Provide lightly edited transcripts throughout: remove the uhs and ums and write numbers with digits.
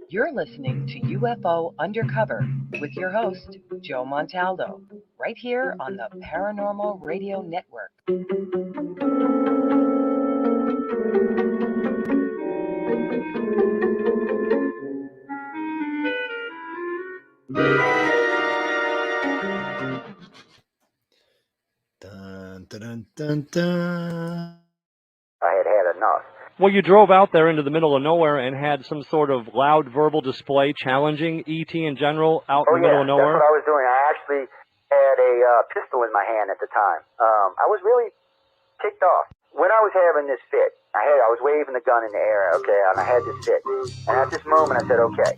You're listening to UFO Undercover with your host, Joe Montaldo, right here on the Paranormal Radio Network. Dun, dun, dun, dun. I had had enough. Well, you drove out there into the middle of nowhere and had some sort of loud verbal display challenging ET in general out in the middle of nowhere? That's what I was doing. I actually had a pistol in my hand at the time. I was really ticked off. When I was having this fit, I was waving the gun in the air, okay, and I had this fit. And at this moment, I said, okay.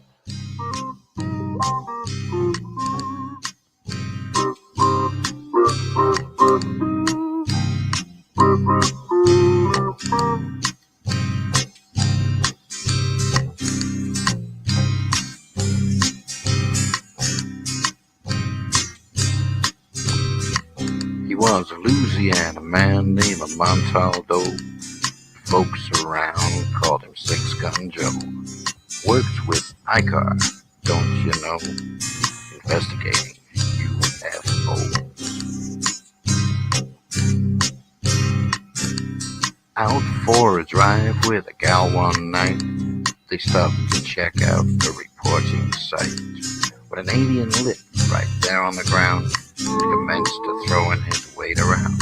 He was a Louisiana man named Montaldo. Folks around called him Six Gun Joe. Worked with ICAR, don't you know? Investigating UFOs. Out for a drive with a gal one night, they stopped to check out the reporting site. When an alien lit right there on the ground, he commenced to throwing his weight around.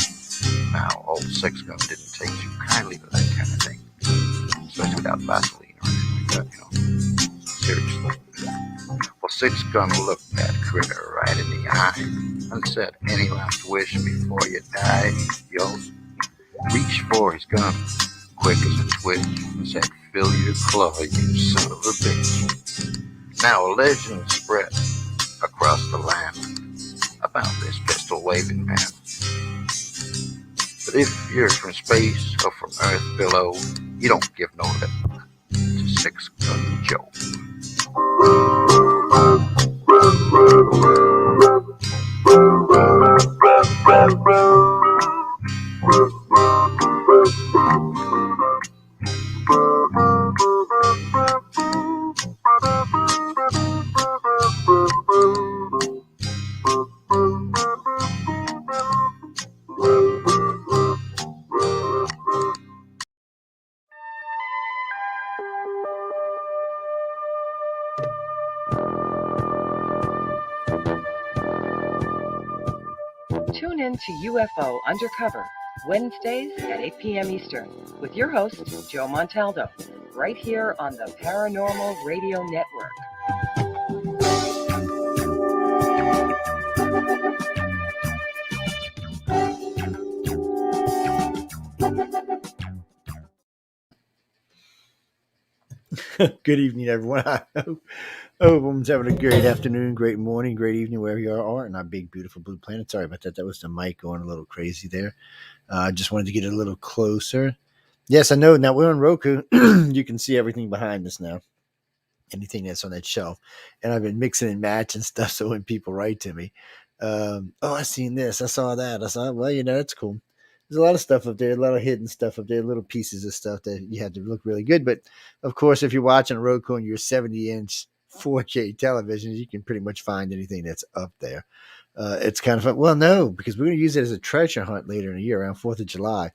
Now, old Six Gun didn't take too kindly to that kind of thing, especially without Vaseline or anything like that, you know. Seriously. Well, Six Gun looked that critter right in the eye and said, "Any last wish before you die, yo?" Reached for his gun, quick as a twitch, and said, "Fill your claw, you son of a bitch." Now a legend spread across the land about this pistol-waving man. But if you're from space or from Earth below, you don't give no lip to Six Gun Joe. Tune in to UFO Undercover, Wednesdays at 8 p.m. Eastern, with your host, Joe Montaldo, right here on the Paranormal Radio Network. Good evening, everyone. I hope everyone's having a great afternoon, great morning, great evening, wherever you are in our big, beautiful blue planet. Sorry about that. That was the mic going a little crazy there. I just wanted to get it a little closer. Yes, I know. Now we're on Roku. You can see everything behind us now. Anything that's on that shelf. And I've been mixing and matching stuff so when people write to me, I seen this, I saw that. I saw, well, that's cool. There's a lot of stuff up there, a lot of hidden stuff up there, little pieces of stuff that you have to look really good. But of course, if you're watching Roku on your 70-inch 4K television, you can pretty much find anything that's up there. It's kind of fun. Well, no, because we're going to use it as a treasure hunt later in the year around 4th of July.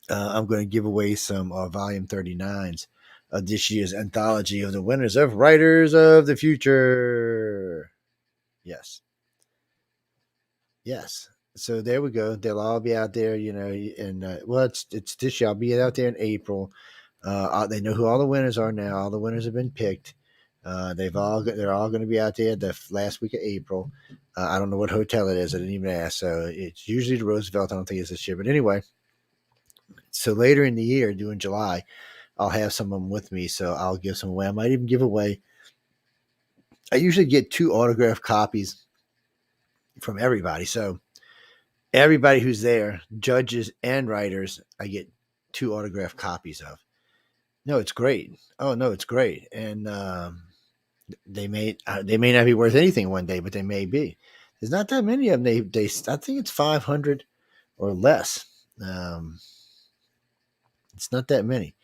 I'm going to give away some volume 39s of this year's anthology of the winners of Writers of the Future. Yes. So there we go. They'll all be out there, and it's this year. I'll be out there in April. They know who all the winners are now. All the winners have been picked. They're all going to be out there the last week of April. I don't know what hotel it is. I didn't even ask. So it's usually the Roosevelt. I don't think it's this year, but anyway. So later in the year, during July, I'll have some of them with me. So I'll give some away. I might even give away. I usually get 2 autographed copies from everybody. So everybody who's there, judges and writers, I get 2 autographed copies of. No, it's great. Oh no, it's great. And they may not be worth anything one day, but they may be. There's not that many of them. They I think it's 500 or less Um, it's not that many.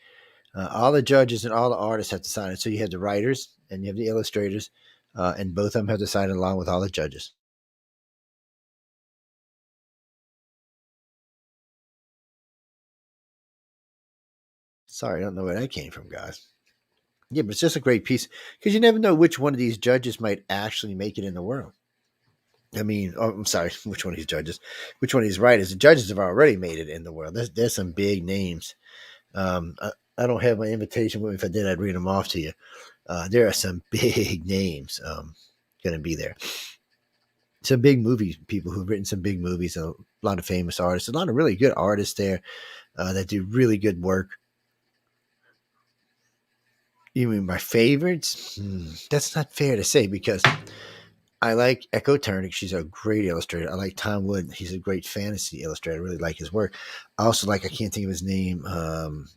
All the judges and all the artists have to sign it. So you have the writers and you have the illustrators, and both of them have to sign it along with all the judges. Sorry, I don't know where that came from, guys. Yeah, but it's just a great piece because you never know which one of these judges might actually make it in the world. I mean, oh, I'm sorry, which one of these judges, which one of these writers? The judges have already made it in the world. There's some big names. I don't have my invitation with me. If I did, I'd read them off to you. There are some big names going to be there. Some big movie people who've written some big movies. A lot of famous artists. A lot of really good artists there that do really good work. You mean my favorites? That's not fair to say because I like Echo Turnick. She's a great illustrator. I like Tom Wood. He's a great fantasy illustrator. I really like his work. I also like, I can't think of his name,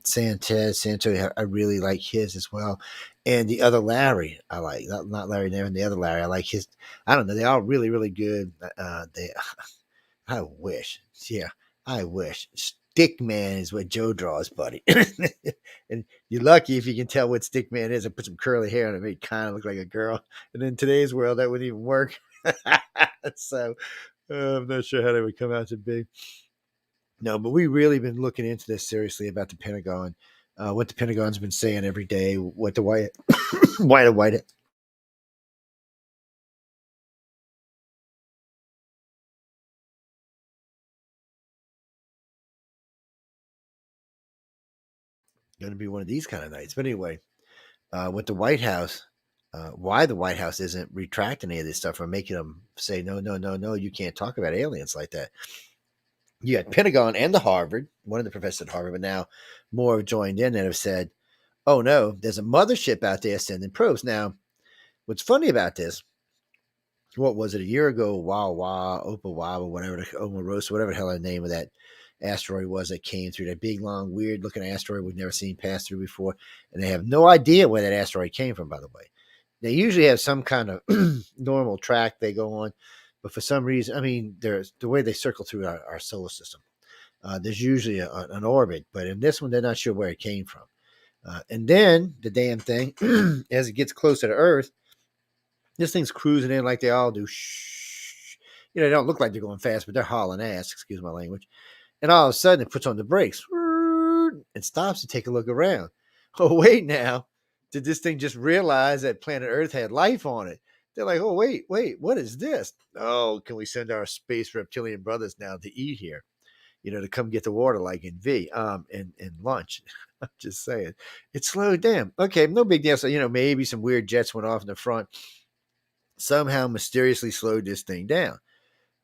Santo. I really like his as well. And the other Larry, I like. Not Larry Nevin, the other Larry. I like his. I don't know. They're all really, really good. I wish. Yeah, I wish. Stickman is what Joe draws, buddy. And you're lucky if you can tell what Stickman is and put some curly hair on it, make it kind of look like a girl. And in today's world, that wouldn't even work. So I'm not sure how they would come out to be. No, but we've really been looking into this seriously about the Pentagon, what the Pentagon's been saying every day, what the White going to be one of these kind of nights. But anyway, with the White House, why the White House isn't retracting any of this stuff or making them say, no, no, no, no, you can't talk about aliens like that. You had Pentagon and the Harvard, one of the professors at Harvard, but now more have joined in and have said, oh no, there's a mothership out there sending probes. Now, what's funny about this, what was it, a year ago, Opawawa, whatever, Omarosa, whatever the hell the name of that asteroid was that came through, that big, long, weird looking asteroid we've never seen pass through before. And they have no idea where that asteroid came from, by the way. They usually have some kind of normal track they go on, but for some reason, I mean, there's the way they circle through our solar system. There's usually an orbit, but in this one, they're not sure where it came from. And then the damn thing, as it gets closer to Earth, this thing's cruising in like they all do. Shh. You know, they don't look like they're going fast, but they're hauling ass, excuse my language. And all of a sudden, it puts on the brakes and stops to take a look around. Oh, wait now. Did this thing just realize that planet Earth had life on it? They're like, oh, wait, what is this? Oh, can we send our space reptilian brothers now to eat here? You know, to come get the water like in V, and lunch. I'm just saying. It slowed down. Okay, no big deal. So, you know, maybe some weird jets went off in the front. Somehow mysteriously slowed this thing down.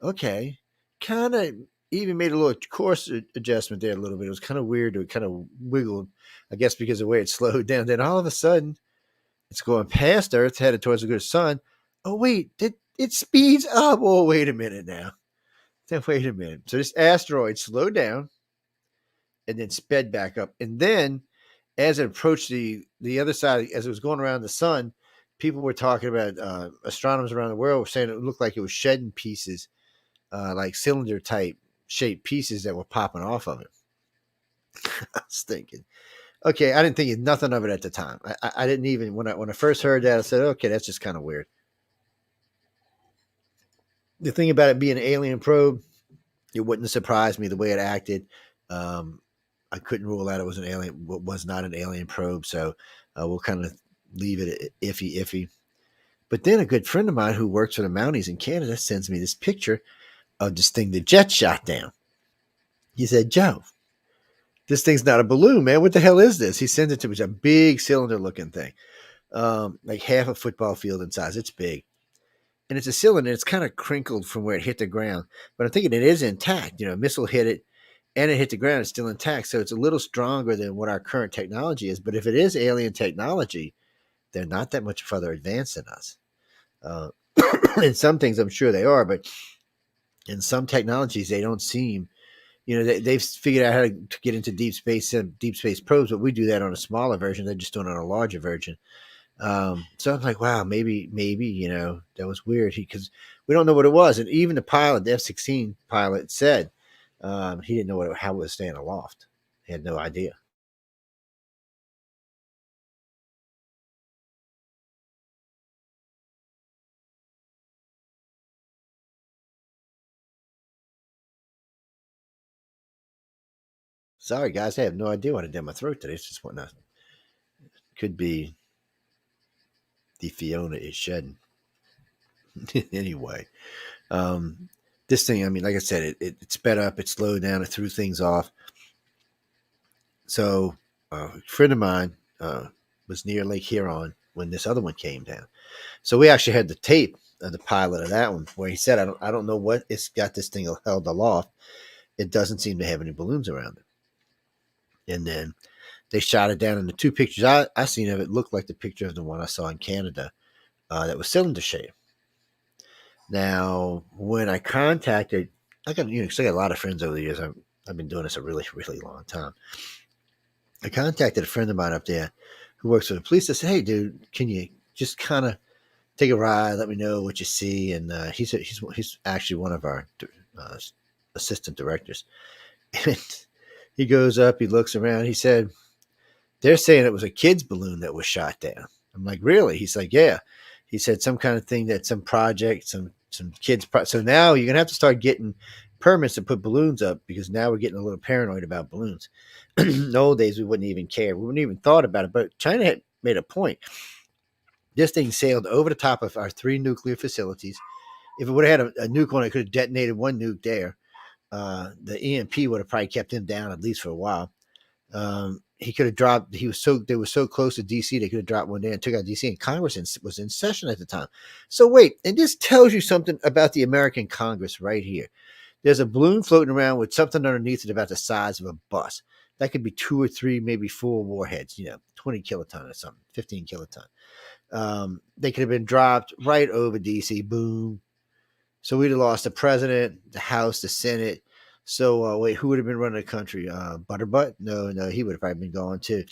Okay. Kind of even made a little course adjustment there a little bit. It was kind of weird. It kind of wiggled, I guess, because of the way it slowed down. Then all of a sudden, it's going past Earth, headed towards the good sun. Oh, wait, it speeds up. Oh, wait a minute now. Then wait a minute. So this asteroid slowed down and then sped back up. And then as it approached the other side, as it was going around the sun, people were talking about, astronomers around the world were saying it looked like it was shedding pieces, like cylinder type shaped pieces that were popping off of it. I was thinking, okay, I didn't think nothing of it at the time. I didn't even, when I first heard that, I said, okay, that's just kind of weird. The thing about it being an alien probe, it wouldn't surprise me the way it acted. I couldn't rule out it was an alien, was not an alien probe. So we'll kind of leave it iffy. But then a good friend of mine who works for the Mounties in Canada sends me this picture of this thing the jet shot down. He said, Joe, this thing's not a balloon, man. What the hell is this? He sends it to me. It's a big cylinder looking thing, like half a football field in size. It's big. And it's a cylinder. It's kind of crinkled from where it hit the ground. But I'm thinking it is intact. You know, a missile hit it and it hit the ground. It's still intact. So it's a little stronger than what our current technology is. But if it is alien technology, they're not that much further advanced than us. In some things, I'm sure they are. But in some technologies, they don't seem, you know, they've figured out how to get into deep space probes. But we do that on a smaller version. They're just doing it on a larger version. So I'm like, wow, maybe, you know, that was weird because we don't know what it was. And even the pilot, the F-16 pilot said He didn't know how it was staying aloft. He had no idea. Sorry, guys. I have no idea what I did in my throat today. It's just whatnot. Could be the Fiona is shedding. Anyway, this thing, I mean, like I said, it sped up, it slowed down, it threw things off. So a friend of mine was near Lake Huron when this other one came down. So we actually had the tape of the pilot of that one where he said, I don't know what it's got this thing held aloft. It doesn't seem to have any balloons around it. And then they shot it down, and the two pictures I seen of it looked like the picture of the one I saw in Canada that was cylinder shaped. Now, when I contacted, I got I got a lot of friends over the years. I've been doing this a really, really long time. I contacted a friend of mine up there who works for the police. I said, "Hey, dude, can you just kind of take a ride? Let me know what you see." And he's actually one of our assistant directors. And he goes up, he looks around. He said, "They're saying it was a kid's balloon that was shot down." I'm like, "Really?" He's like, "Yeah." He said some kind of thing that some project, some kids. So now you're gonna have to start getting permits to put balloons up because now we're getting a little paranoid about balloons. In the old days, we wouldn't even care. We wouldn't even thought about it. But China had made a point. This thing sailed over the top of our 3 nuclear facilities. If it would have had a nuke on it, could have detonated 1 nuke there. The EMP would have probably kept him down at least for a while. He could have dropped. They were so close to DC. They could have dropped one there and took out DC. And Congress was in session at the time. So wait, and this tells you something about the American Congress right here. There's a balloon floating around with something underneath it about the size of a bus. That could be 2 or 3, maybe 4 warheads. 20 kiloton or something, 15 kiloton. They could have been dropped right over DC. Boom. So we'd have lost the president, the House, the Senate. So wait, who would have been running the country? Butterbutt? No, he would have probably been gone too.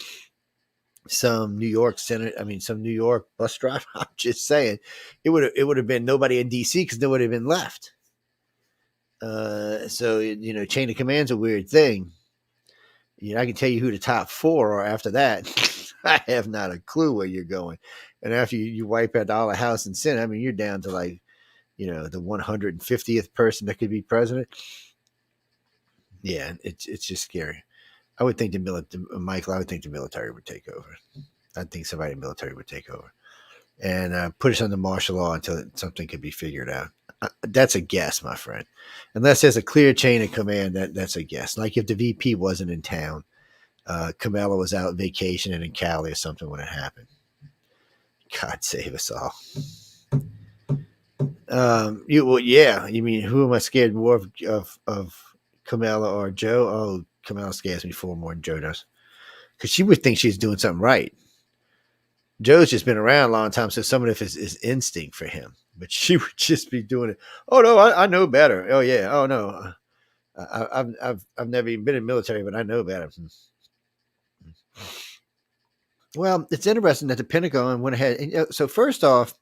Some New York some New York bus driver. I'm just saying, it would have been nobody in DC because nobody would have been left. So chain of command's a weird thing. I can tell you who the top 4 are after that. I have not a clue where you're going. And after you wipe out all the House and Senate, you're down to like, the 150th person that could be president. Yeah, it's just scary. I would think Michael, I would think the military would take over. I think somebody in the military would take over and put us under martial law until something could be figured out. That's a guess, my friend. Unless there's a clear chain of command, that's a guess. Like if the VP wasn't in town, Kamala was out vacationing in Cali or something when it happened. God save us all. You mean who am I scared more of Kamala or Joe? Oh, Kamala scares me far more than Joe does. Because she would think she's doing something right. Joe's just been around a long time, so some of it is instinct for him. But she would just be doing it. Oh no, I know better. Oh yeah. Oh no, I've never even been in the military, but I know better. Well, it's interesting that the Pentagon went ahead. And, so first off,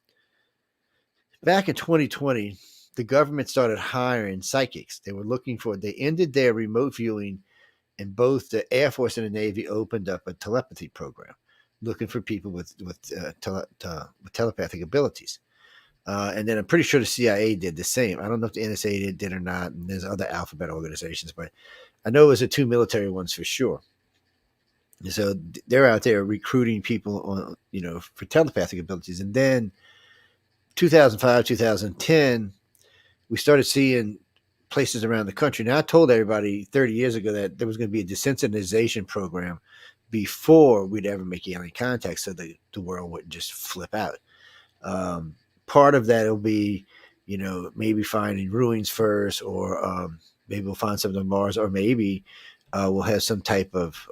back in 2020, the government started hiring psychics. They ended their remote viewing, and both the Air Force and the Navy opened up a telepathy program, looking for people with telepathic abilities. And then I'm pretty sure the CIA did the same. I don't know if the NSA did or not, and there's other alphabet organizations, but I know it was the 2 military ones for sure. And so they're out there recruiting people on, for telepathic abilities. And then 2005, 2010, we started seeing places around the country. Now, I told everybody 30 years ago that there was going to be a desensitization program before we'd ever make alien contact so the world wouldn't just flip out. Part of that will be, maybe finding ruins first, or maybe we'll find something on Mars, or maybe we'll have some type of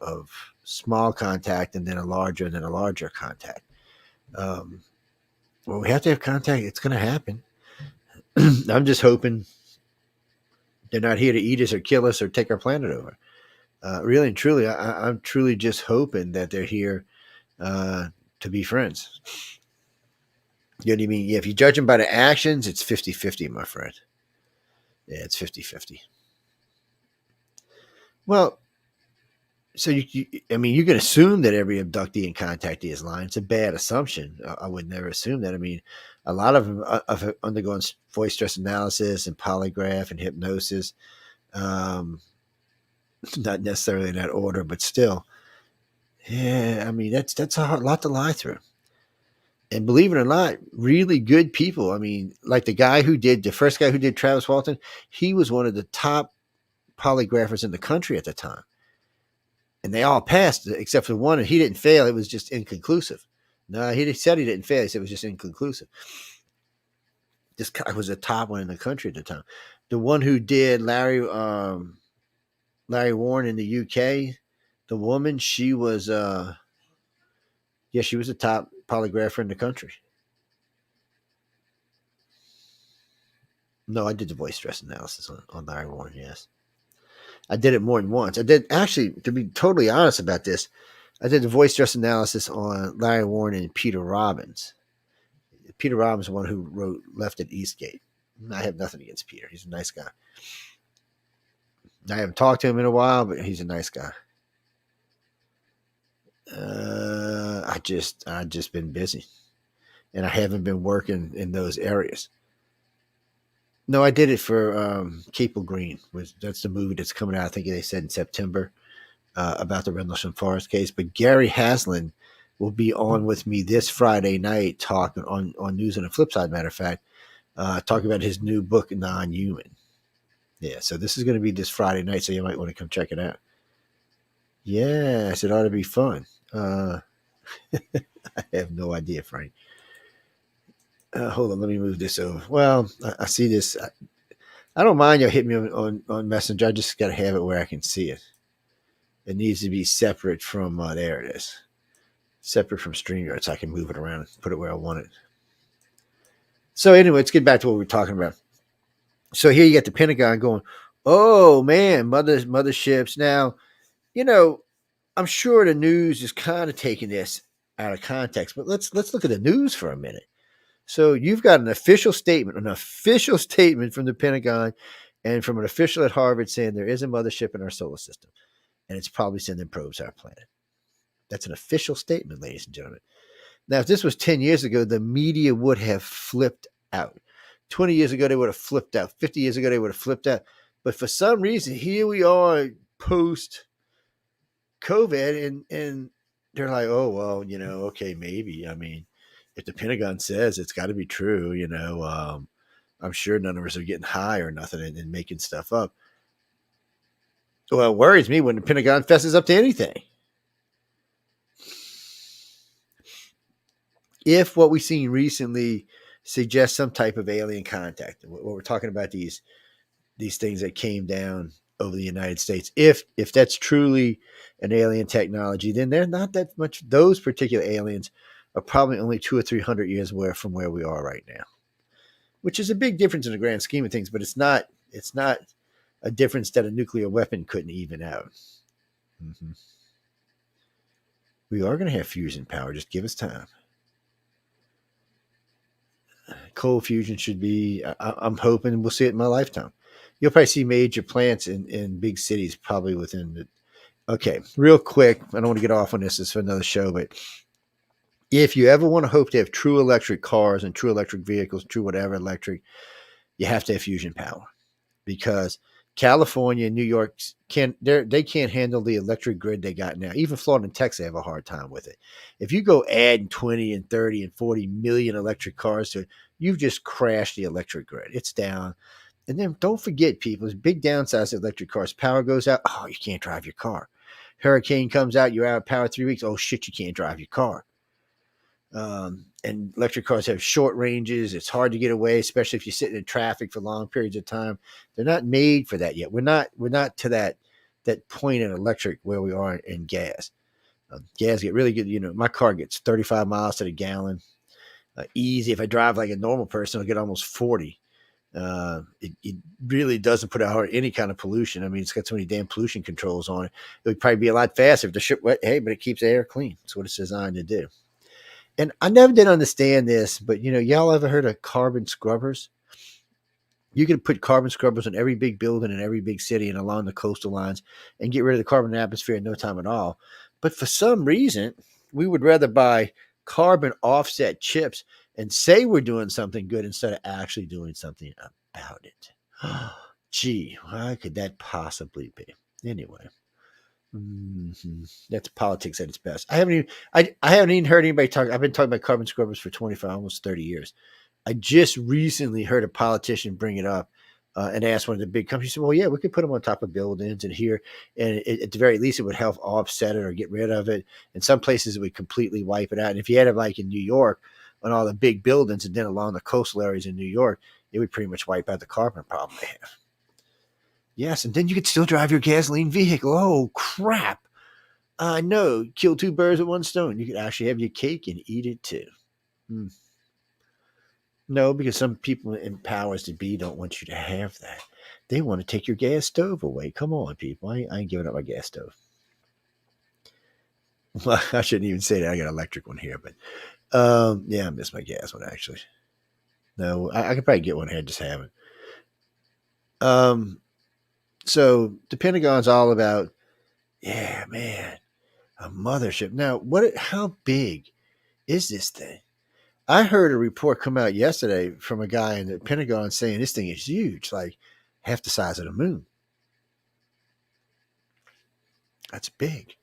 small contact and then a larger contact. Well, we have to have contact. It's going to happen. I'm just hoping they're not here to eat us or kill us or take our planet over. Really and truly, I'm truly just hoping that they're here to be friends. You know what I mean? Yeah, if you judge them by the actions, it's 50-50, my friend. Yeah, it's 50-50. Well, so I mean, you can assume that every abductee and contactee is lying. It's a bad assumption. I would never assume that. I mean, a lot of them have undergone voice stress analysis and polygraph and hypnosis. Um, not necessarily in that order, but still, yeah. I mean, that's a lot to lie through. And believe it or not, really good people. I mean, like the first guy who did Travis Walton, he was one of the top polygraphers in the country at the time. And they all passed except for one, and he didn't fail. It was just inconclusive. No, he said he didn't fail. He said it was just inconclusive. This guy was the top one in the country at the time. The one who did Larry Warren in the UK, the woman, she was she was the top polygrapher in the country. No, I did the voice stress analysis on Larry Warren, yes. I did it more than once. I did actually, to be totally honest about this, I did the voice stress analysis on Larry Warren and Peter Robbins. Peter Robbins is the one who wrote Left at Eastgate. I have nothing against Peter. He's a nice guy. I haven't talked to him in a while, but he's a nice guy. I just been busy, and I haven't been working in those areas. No, I did it for Capel Green. That's the movie that's coming out? I think they said in September about the Rendlesham Forest case. But Gary Haslam will be on with me this Friday night talking on News on the Flip Side. Matter of fact, talking about his new book, Non-Human. Yeah, so this is going to be this Friday night, so you might want to come check it out. Yes, it ought to be fun. I have no idea, Frank. Hold on, let me move this over. Well, I see this. I don't mind you hitting me on Messenger. I just got to have it where I can see it. It needs to be separate from, there it is. Separate from StreamYard so I can move it around and put it where I want it. So anyway, let's get back to what we're talking about. So here you got the Pentagon going, oh man, motherships. Now, I'm sure the news is kind of taking this out of context, but let's look at the news for a minute. So you've got an official statement from the Pentagon and from an official at Harvard saying there is a mothership in our solar system, and it's probably sending probes to our planet. That's an official statement, ladies and gentlemen. Now, if this was 10 years ago, the media would have flipped out. 20 years ago, they would have flipped out. 50 years ago, they would have flipped out. But for some reason, here we are post-COVID, and they're like, oh, well, okay, maybe. I mean, if the Pentagon says it's got to be true, I'm sure none of us are getting high or nothing and making stuff up. Well, it worries me when the Pentagon fesses up to anything. If what we've seen recently suggests some type of alien contact, what we're talking about, these things that came down over the United States, if that's truly an alien technology, then they're not that much. Those particular aliens are probably only 200 or 300 years away from where we are right now, which is a big difference in the grand scheme of things. But it's not a difference that a nuclear weapon couldn't even out. Mm-hmm. We are going to have fusion power. Just give us time. Cold fusion should be, I'm hoping we'll see it in my lifetime. You'll probably see major plants in big cities probably within the, okay, real quick. I don't want to get off on this. It's for another show, but if you ever want to hope to have true electric cars and true electric vehicles, true whatever electric, you have to have fusion power, because California and New York they can't handle the electric grid they got now. Even Florida and Texas have a hard time with it. If you go add 20 and 30 and 40 million electric cars to it, you've just crashed the electric grid. It's down. And then don't forget, people, there's big downsides to electric cars. Power goes out. Oh, you can't drive your car. Hurricane comes out. You're out of power 3 weeks. Oh, shit, you can't drive your car. And electric cars have short ranges. It's hard to get away, especially if you're sitting in traffic for long periods of time. They're not made for that yet. We're not to that point in electric where we are in gas. Gas get really good. My car gets 35 miles to the gallon. Easy. If I drive like a normal person, I'll get almost 40. It really doesn't put out any kind of pollution. I mean, it's got so many damn pollution controls on it. It would probably be a lot faster if the ship wet. Hey, but it keeps the air clean. That's what it's designed to do. And I never did understand this, but y'all ever heard of carbon scrubbers? You could put carbon scrubbers on every big building in every big city and along the coastal lines and get rid of the carbon in the atmosphere in no time at all. But for some reason, we would rather buy carbon offset chips and say we're doing something good instead of actually doing something about it. Gee, why could that possibly be? Anyway, that's politics at its best. I haven't even heard anybody talk. I've been talking about carbon scrubbers for 25, almost 30 years. I just recently heard a politician bring it up and ask one of the big companies, he said, well, yeah, we could put them on top of buildings and here, and at the very least, it would help offset it or get rid of it. In some places, it would completely wipe it out. And if you had it like in New York on all the big buildings and then along the coastal areas in New York, it would pretty much wipe out the carbon problem they have. Yes, and then you could still drive your gasoline vehicle. Oh, crap. I know. Kill two birds with one stone. You could actually have your cake and eat it too. No, because some people in powers to be don't want you to have that. They want to take your gas stove away. Come on, people. I ain't giving up my gas stove. Well, I shouldn't even say that. I got an electric one here, but yeah, I miss my gas one actually. No, I could probably get one here, just have it. So the Pentagon's all about, yeah, man, a mothership. Now, how big is this thing? I heard a report come out yesterday from a guy in the Pentagon saying this thing is huge, like half the size of the moon. That's big.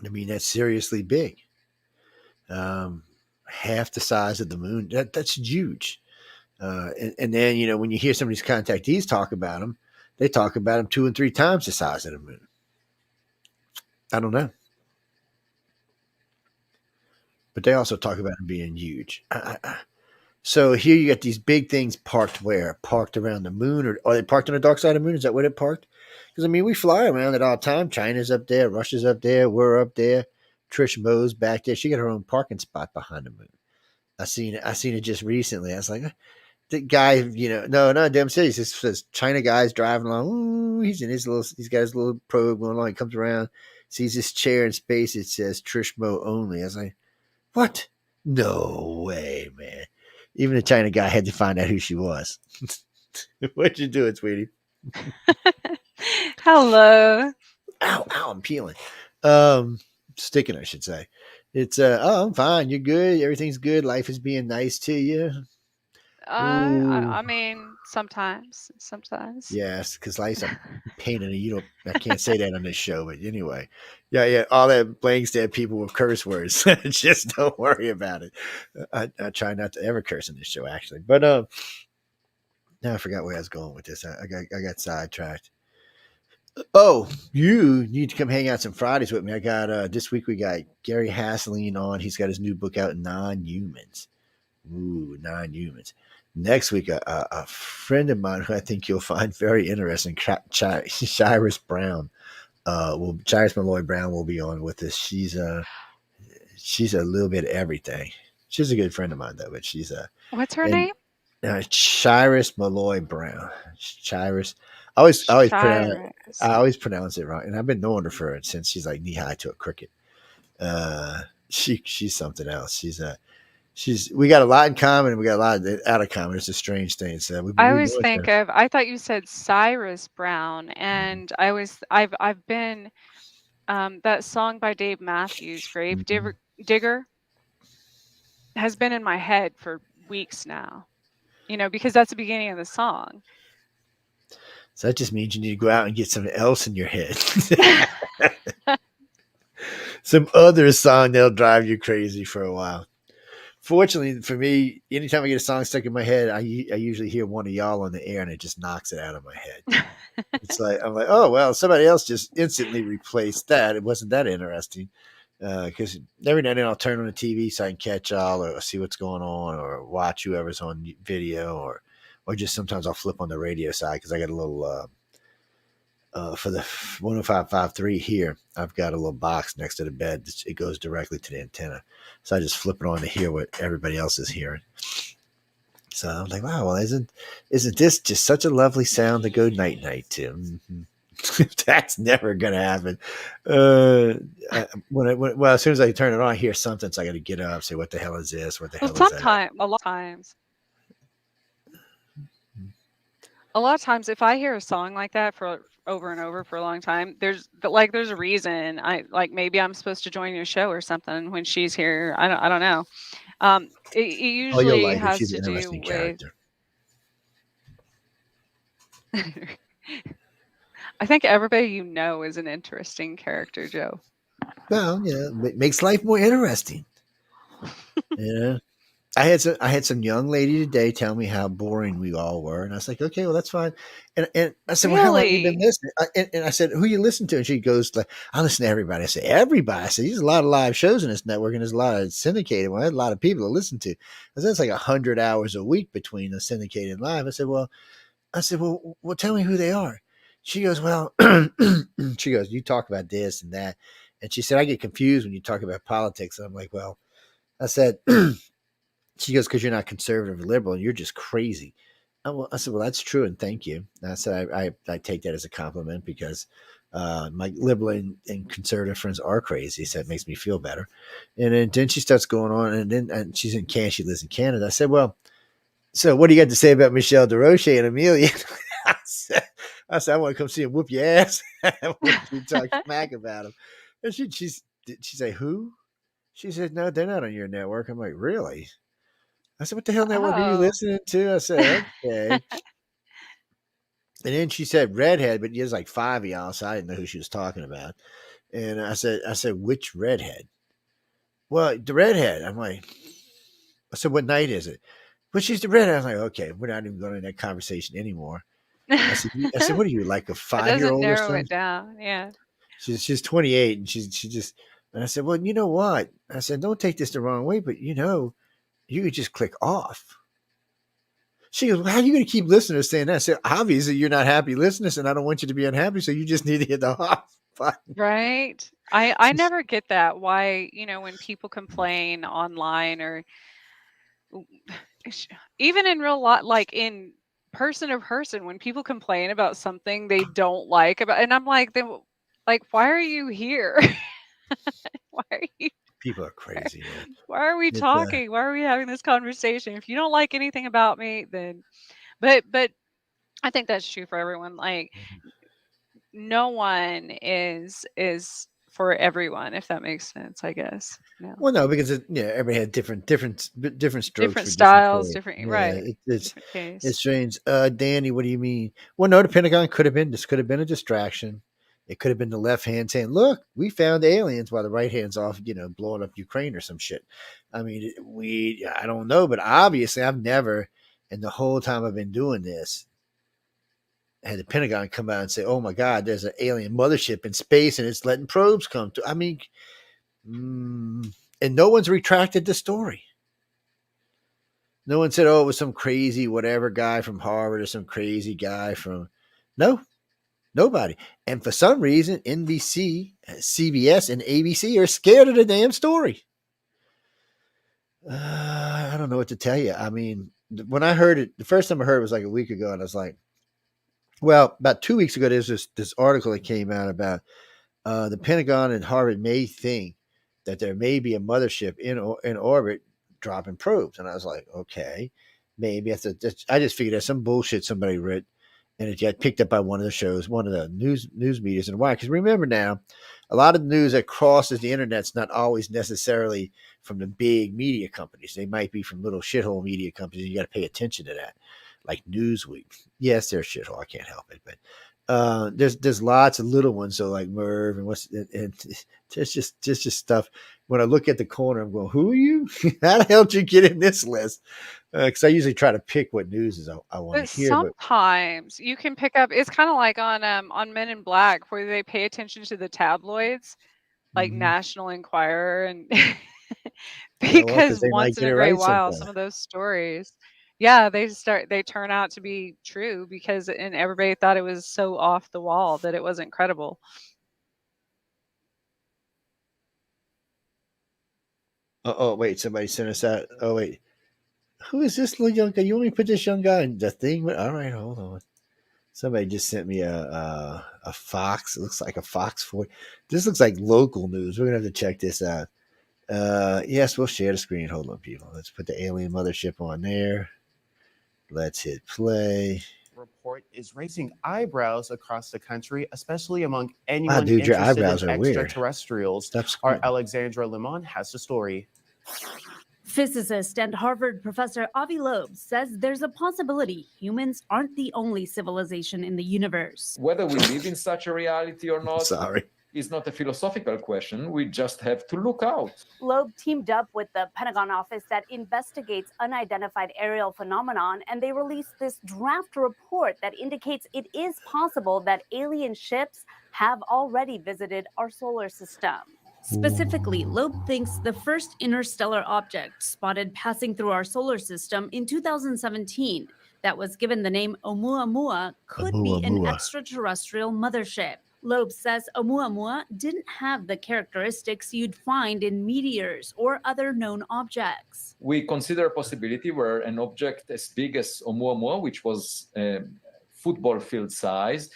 I mean, that's seriously big. Half the size of the moon. That's huge. And then, you know, when you hear some of these contactees talk about them, they talk about them 2 and 3 times the size of the moon. I don't know. But they also talk about them being huge. So here you got these big things parked where? Parked around the moon? Or are they parked on the dark side of the moon? Is that where they're parked? Because, I mean, we fly around it all the time. China's up there. Russia's up there. We're up there. Trish Moe's back there. She got her own parking spot behind the moon. I seen it just recently. I was like, the guy, you know, no, damn serious. This says China guy's driving along. Ooh, he's got his little probe going along. He comes around, sees this chair in space. It says Trish Moe only. I was like, what? No way, man. Even the China guy had to find out who she was. What you doing, sweetie? Hello. Ow, I'm peeling. Sticking, I should say. It's I'm fine. You're good. Everything's good. Life is being nice to you. I mean, sometimes. Yes, because life's a pain in the I can't say that on this show, but anyway. Yeah. All that blank stare people with curse words. Just don't worry about it. I try not to ever curse in this show, actually. But now I forgot where I was going with this. I got sidetracked. Oh, you need to come hang out some Fridays with me. I got this week we got Gary Hasseline on. He's got his new book out, Non-Humans. Ooh, Non-Humans. Next week, a friend of mine who I think you'll find very interesting, Cyrus Brown. Cyrus Malloy Brown will be on with us. She's a little bit of everything. She's a good friend of mine though, but What's her name? Cyrus Malloy Brown. Cyrus. I always pronounce it wrong, and I've been knowing her since she's like knee high to a cricket. She's something else. We got a lot in common and we got a lot out of common. It's a strange thing. So I thought you said Cyrus Brown, and I've been that song by Dave Matthews, Grave Digger, has been in my head for weeks now. You know, because that's the beginning of the song. So that just means you need to go out and get something else in your head. Some other song that'll drive you crazy for a while. Fortunately for me, anytime I get a song stuck in my head, I usually hear one of y'all on the air and it just knocks it out of my head. It's like, I'm like, oh, well, somebody else just instantly replaced that. It wasn't that interesting. Because every now and then I'll turn on the TV so I can catch y'all or see what's going on or watch whoever's on video or just sometimes I'll flip on the radio side because I got a little for the 105.3 here, I've got a little box next to the bed. It goes directly to the antenna. So I just flip it on to hear what everybody else is hearing. So I'm like, wow, well, isn't this just such a lovely sound to go night-night to? Mm-hmm. That's never going to happen. As soon as I turn it on, I hear something, so I got to get up, say, what the hell is this? What the hell is that? A lot of times. a lot of times if I hear a song like that for over and over for a long time, there's a reason. I like maybe I'm supposed to join your show or something when she's here. I don't know. It Oh, you'll usually like her. has She's to an do interesting with. character. I think everybody you know is an interesting character, Joe. Well, yeah, it makes life more interesting. Yeah. I had some young lady today tell me how boring we all were, and I was like, okay, well that's fine. And I said, well, how long have you been Really? listening? And I said, who you listen to? And she goes, like, I listen to everybody. I said, everybody. I said, there's a lot of live shows in this network, and there's a lot of syndicated. Well, there's a lot of people to listen to. I said, it's like 100 hours a week between the syndicated and live. I said, well, tell me who they are. She goes, well, she goes, you talk about this and that, and she said, I get confused when you talk about politics. And I'm like, well, I said. She goes, because you're not conservative or liberal, you're just crazy. I said, well, that's true, and thank you. And I said, I take that as a compliment because my liberal and conservative friends are crazy, so it makes me feel better. And then she starts going on, and she's in Canada. She lives in Canada. I said, well, so what do you got to say about Michelle DeRoche and Amelia? I want to come see him whoop your ass. I want you to talk smack about him. And she said, who? She said, no, they're not on your network. I'm like, really? I said, what the hell network are you Oh. listening to? I said, okay. And then she said redhead, but there's like five of y'all, so I didn't know who she was talking about. And I said, which redhead? Well, the redhead. I'm like, I said, what night is it? Well, she's the redhead. I was like, okay, we're not even going in that conversation anymore. I said, what are you, like a That doesn't 5-year-old or narrow it something? down. Yeah. She's 28, and she just. And I said, well, you know what? I said, don't take this the wrong way, but you could just click off. She goes, well, how are you going to keep listeners saying that? I said, obviously, you're not happy listeners, and I don't want you to be unhappy, so you just need to hit the off button. Right. I never get that. Why, when people complain online or even in real life, like in person to person, when people complain about something they don't like about, and I'm like, then, like, why are you here? Why are you? People are crazy, man. Why are we It's talking? Why are we having this conversation? If you don't like anything about me, then, but I think that's true for everyone. Like, no one is for everyone, if that makes sense. I guess. No. well, no, because everybody had different strokes Different for different styles, folks. different Yeah, right. it's Different case. it's strange. Danny, what do you mean? Well, no, the Pentagon could have been. This could have been a distraction. It could have been the left hand saying, "Look, we found aliens," while the right hand's off, blowing up Ukraine or some shit. I mean, I don't know, but obviously, I've never, and the whole time I've been doing this, had the Pentagon come out and say, "Oh my God, there's an alien mothership in space and it's letting probes come to." I mean, and no one's retracted the story. No one said, "Oh, it was some crazy whatever guy from Harvard or some crazy guy from." No, nobody. And for some reason, NBC, CBS, and ABC are scared of the damn story. I don't know what to tell you. I mean, when I heard it, the first time I heard it was like a week ago, and I was like, well, about 2 weeks ago, there's this article that came out about the Pentagon and Harvard may think that there may be a mothership in orbit dropping probes, and I was like, okay, maybe I just figured that's some bullshit somebody wrote, and it got picked up by one of the shows, one of the news medias, and why? Because remember now, a lot of news that crosses the internet's not always necessarily from the big media companies. They might be from little shithole media companies. And you got to pay attention to that, like Newsweek. Yes, they're shithole. I can't help it, but there's lots of little ones, so like Merv and it's just stuff. When I look at the corner, I'm going, "Who are you? How the hell did you get in this list?" Because I usually try to pick what news is I want to But hear. But sometimes you can pick up. It's kind of like on Men in Black, where they pay attention to the tabloids, like mhm. National Enquirer, and Yeah, well, because because they once might in get a it great right while, sometimes. some of those stories, yeah, they turn out to be true because and everybody thought it was so off the wall that it wasn't credible. Oh, wait, somebody sent us out. Oh, wait, who is this little young guy? You want me to put this young guy in the thing? All right, hold on. Somebody just sent me a Fox. It looks like a Fox 4. This looks like local news. We're gonna have to check this out. Yes, we'll share the screen. Hold on, people. Let's put the alien mothership on there. Let's hit play. report is raising eyebrows across the country, especially among Wow, anyone dude, your interested in eyebrows are weird. extraterrestrials. Stop Our squinting. Alexandra Limon has the story. Physicist and Harvard professor Avi Loeb says there's a possibility humans aren't the only civilization in the universe. Whether we live in such a reality or not Sorry. is not a philosophical question. We just have to look out. Loeb teamed up with the Pentagon office that investigates unidentified aerial phenomenon, and they released this draft report that indicates it is possible that alien ships have already visited our solar system. Specifically, Loeb thinks the first interstellar object spotted passing through our solar system in 2017 that was given the name Oumuamua could be an Oumuamua. extraterrestrial mothership. Loeb says Oumuamua didn't have the characteristics you'd find in meteors or other known objects. We consider a possibility where an object as big as Oumuamua, which was football field size,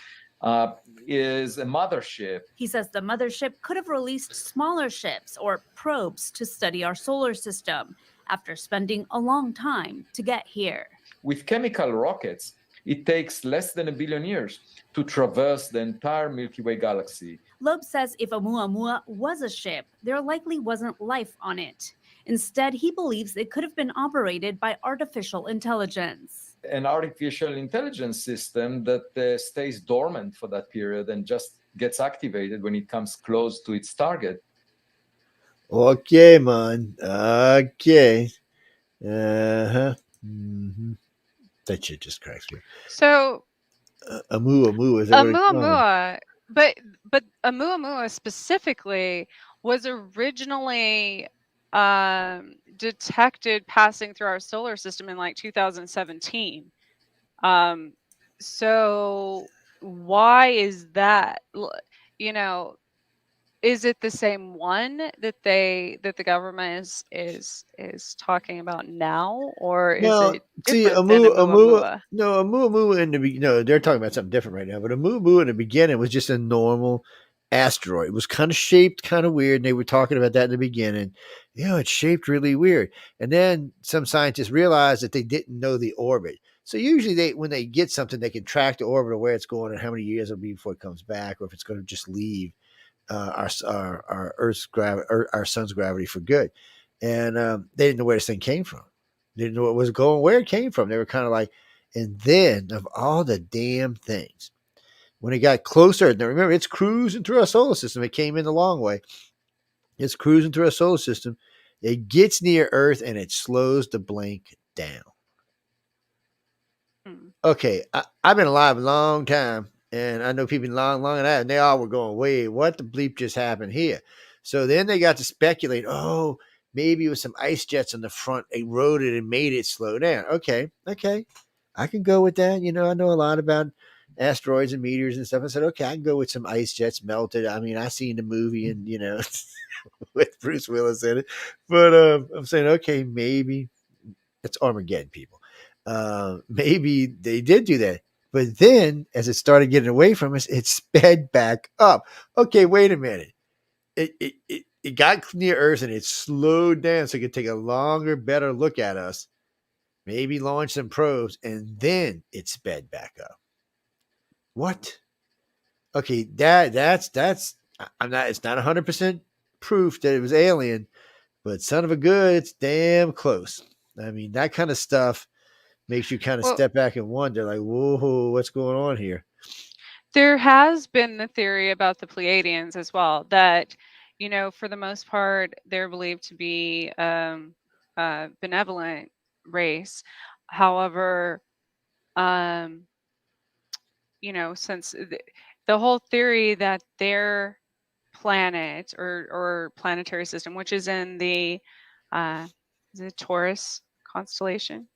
is a mothership. He says the mothership could have released smaller ships or probes to study our solar system after spending a long time to get here. With chemical rockets, it takes less than 1 billion years to traverse the entire Milky Way galaxy. Loeb says if Oumuamua was a ship, there likely wasn't life on it. Instead, he believes it could have been operated by artificial intelligence. An artificial intelligence system that stays dormant for that period and just gets activated when it comes close to its target. Okay, man. Okay. Uh-huh. Mm-hmm. That shit just cracks me. So Oumuamua, is that what it's called? Oumuamua, but Oumuamua specifically was originally detected passing through our solar system in like 2017. So why is that? You know, is it the same one that the government is talking about now, or is No, it see, different than Oumuamua? Oumuamua in the no, they're talking about something different right now. But Oumuamua in the beginning was just a normal asteroid. It was kind of shaped kind of weird, and they were talking about that in the beginning. It's shaped really weird. And then some scientists realized that they didn't know the orbit. So usually, when they get something, they can track the orbit of where it's going and how many years it'll be before it comes back, or if it's going to just leave our Earth's gravity, our sun's gravity for good. And they didn't know where this thing came from. They didn't know it was going, where it came from. They were kind of like, and then of all the damn things, when it got closer, now remember, it's cruising through our solar system. It came in the long way. It's cruising through our solar system. It gets near Earth and it slows the blink down. Okay, I've been alive a long time, and I know people long than that, and they all were going, wait, what the bleep just happened here? So then they got to speculate, maybe it was some ice jets on the front eroded and made it slow down. Okay, I can go with that. I know a lot about asteroids and meteors and stuff. I said, okay, I can go with some ice jets melted. I mean, I seen the movie and, with Bruce Willis in it. But I'm saying, okay, maybe it's Armageddon, people. Maybe they did do that. But then as it started getting away from us, it sped back up. Okay, wait a minute. It got near Earth and it slowed down so it could take a longer, better look at us. Maybe launch some probes, and then it sped back up. What? Okay, that's I'm not. It's not 100% proof that it was alien, but son of a good, it's damn close. I mean, that kind of stuff makes you kind of step back and wonder, like, whoa, what's going on here? There has been the theory about the Pleiadians as well, that, for the most part, they're believed to be a benevolent race. However, since the whole theory that their planet or planetary system, which is in the Taurus constellation,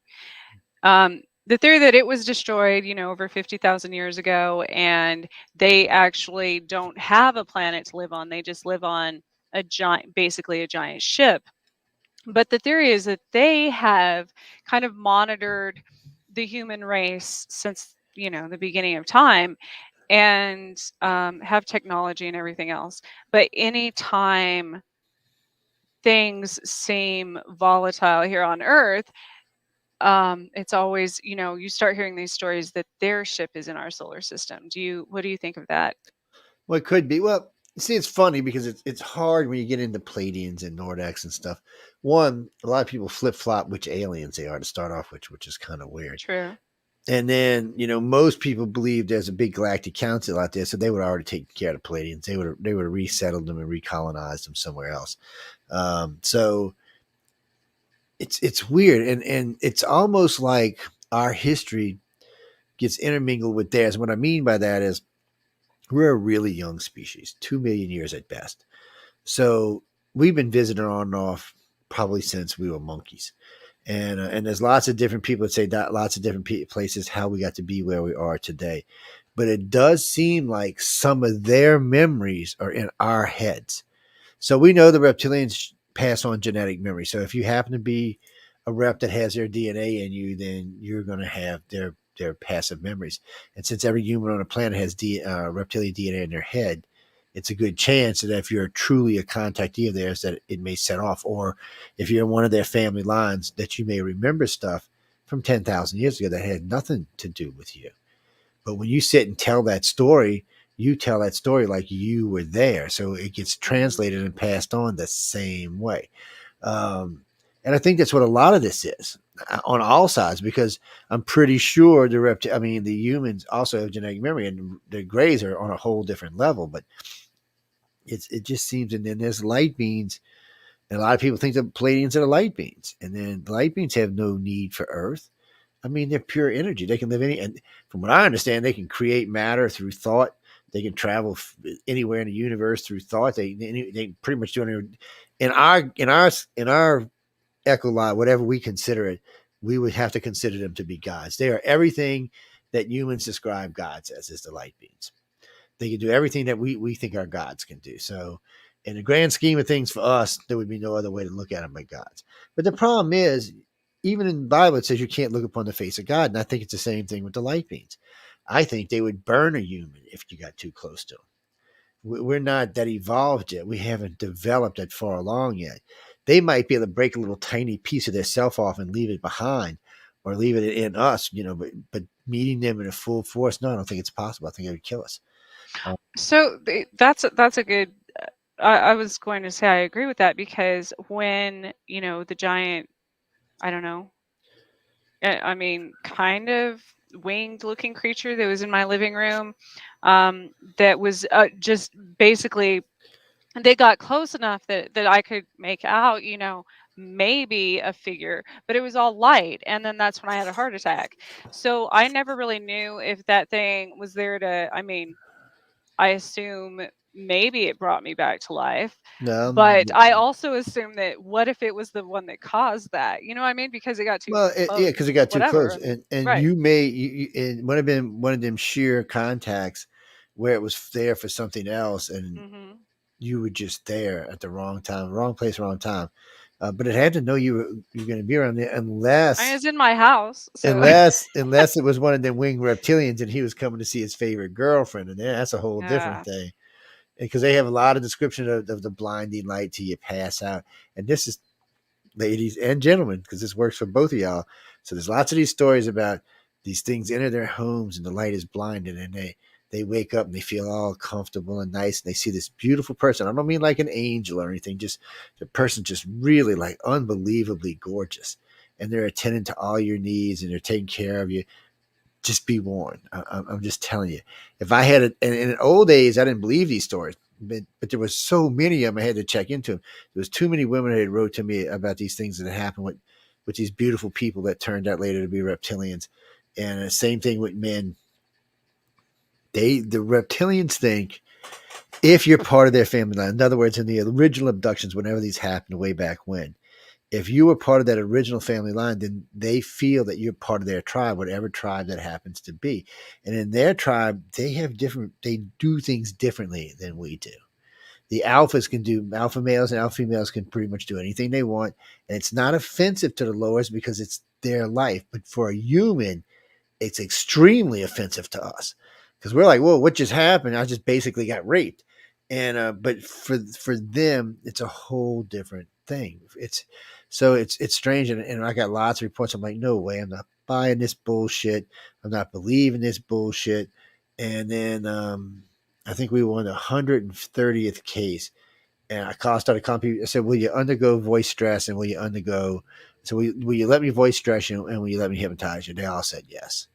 the theory that it was destroyed, over 50,000 years ago, and they actually don't have a planet to live on. They just live on basically a giant ship. But the theory is that they have kind of monitored the human race since, the beginning of time, and have technology and everything else. But anytime things seem volatile here on Earth, it's always, you start hearing these stories that their ship is in our solar system. What do you think of that? Well, it could be. Well, see, it's funny because it's hard when you get into Pleiadians and Nordax and stuff. One, a lot of people flip flop which aliens they are to start off with, which is kind of weird. True. And then, most people believe there's a big galactic council out there, so they would already take care of the Pleiadians. They would have resettled them and recolonized them somewhere else. So it's weird, and it's almost like our history gets intermingled with theirs. What I mean by that is we're a really young species, 2 million years at best. So we've been visiting on and off probably since we were monkeys. And there's lots of different people that say that lots of different places how we got to be where we are today. But it does seem like some of their memories are in our heads. So we know the reptilians pass on genetic memory. So if you happen to be a rep that has their DNA in you, then you're going to have their passive memories. And since every human on the planet has reptilian DNA in their head, it's a good chance that if you're truly a contactee of theirs, that it may set off. Or if you're in one of their family lines, that you may remember stuff from 10,000 years ago that had nothing to do with you. But when you sit and tell that story, you tell that story like you were there. So it gets translated and passed on the same way. And I think that's what a lot of this is on all sides, because I'm pretty sure the humans also have genetic memory, and the Greys are on a whole different level. But it just seems, and then there's light beings, and a lot of people think the Pleiadians are the light beings, and then the light beings have no need for Earth. I mean, they're pure energy. They can live and from what I understand, they can create matter through thought. They can travel anywhere in the universe through thought. They pretty much do anything. In our echolot, whatever we consider it, we would have to consider them to be gods. They are everything that humans describe gods as, is the light beings. They can do everything that we think our gods can do. So in the grand scheme of things for us, there would be no other way to look at them but gods. But the problem is, even in the Bible, it says you can't look upon the face of God. And I think it's the same thing with the light beings. I think they would burn a human if you got too close to them. We're not that evolved yet. We haven't developed that far along yet. They might be able to break a little tiny piece of their self off and leave it behind, or leave it in us, but meeting them in a full force, no, I don't think it's possible. I think it would kill us. So that's a good. I was going to say I agree with that, because when the giant, I don't know, I mean, kind of winged looking creature that was in my living room, that was just basically, they got close enough that I could make out, maybe a figure, but it was all light. And then that's when I had a heart attack. So I never really knew if that thing was there I mean, I assume maybe it brought me back to life. But I also assume that what if it was the one that caused that? You know what I mean? Because it got too Well, close. yeah, because it got too close, Whatever. and Right. it might have been one of them sheer contacts where it was there for something else, and Mm-hmm. you were just there at the wrong time, wrong place, wrong time. But it had to know you were going to be around there, I mean, unless it's in my house. So unless it was one of them winged reptilians and he was coming to see his favorite girlfriend, and then that's a whole different yeah. thing. Because they have a lot of description of the blinding light till you pass out, and this is, ladies and gentlemen, because this works for both of y'all. So there's lots of these stories about these things enter their homes and the light is blinded, and they wake up and they feel all comfortable and nice, and they see this beautiful person. I don't mean like an angel or anything, just the person just really like unbelievably gorgeous, and they're attending to all your needs and they're taking care of you. Just be warned. I'm just telling you. If I had in old days, I didn't believe these stories, but there was so many of them I had to check into them. There was too many women that wrote to me about these things that happened with these beautiful people that turned out later to be reptilians. And the same thing with men. The reptilians think if you're part of their family line, in other words, in the original abductions, whenever these happened way back when, if you were part of that original family line, then they feel that you're part of their tribe, whatever tribe that happens to be. And in their tribe, they do things differently than we do. The alpha males and alpha females can pretty much do anything they want. And it's not offensive to the lowers because it's their life. But for a human, it's extremely offensive to us because we're like, whoa, what just happened? I just basically got raped. And but for them, it's a whole different thing. It's strange, and I got lots of reports. I'm like, no way, I'm not buying this bullshit. I'm not believing this bullshit. And then I think we won the 130th case, and started calling people. I said, will you undergo voice stress, and will you undergo? So will you let me voice stress you, and will you let me hypnotize you? They all said yes.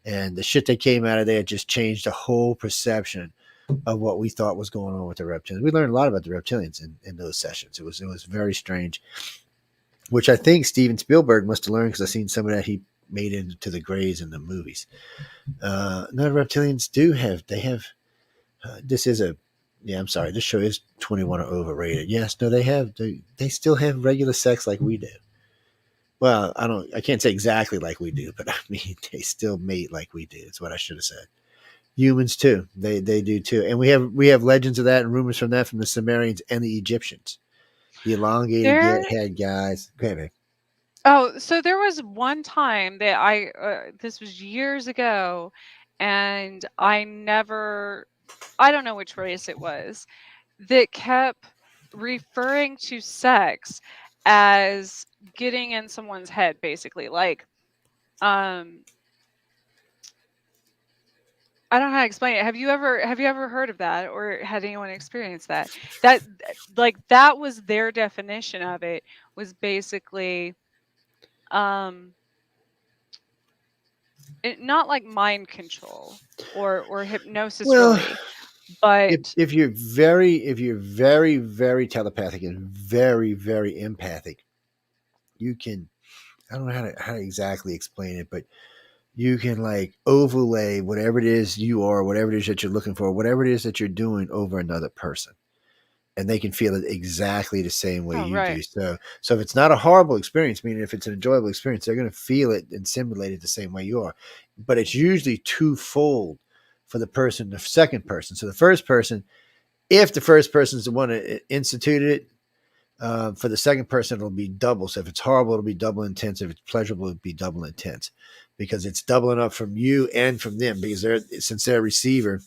And the shit that came out of there just changed the whole perception of what we thought was going on with the reptilians. We learned a lot about the reptilians in those sessions. It was very strange, which I think Steven Spielberg must have learned because I've seen some of that he made into the Greys in the movies. No, reptilians do have. They have. This is a. Yeah, I'm sorry. This show is 21 or overrated. Yes, no, they have. They still have regular sex like we do. Well, I can't say exactly like we do, but I mean they still mate like we do. That's what I should have said. Humans too. They do too. And we have legends of that and rumors from that from the Sumerians and the Egyptians. The elongated head guys. Go ahead, babe. Oh, so there was one time that this was years ago, and I don't know which race it was, that kept referring to sex as getting in someone's head, basically. Like, I don't know how to explain it. Have you ever heard of that, or had anyone experience that? That was their definition of it, was basically not like mind control or hypnosis, Well, really, but if you're very, very telepathic and very, very empathic, you can, I don't know how to exactly explain it, but you can like overlay whatever it is you are, whatever it is that you're looking for, whatever it is that you're doing over another person. And they can feel it exactly the same way you do. So if it's not a horrible experience, meaning if it's an enjoyable experience, they're going to feel it and simulate it the same way you are. But it's usually twofold for the second person. So the first person, if the first person is the one that instituted it, for the second person, it'll be double. So if it's horrible, it'll be double intense. If it's pleasurable, it'll be double intense, because it's doubling up from you and from them, because since they're a receiver,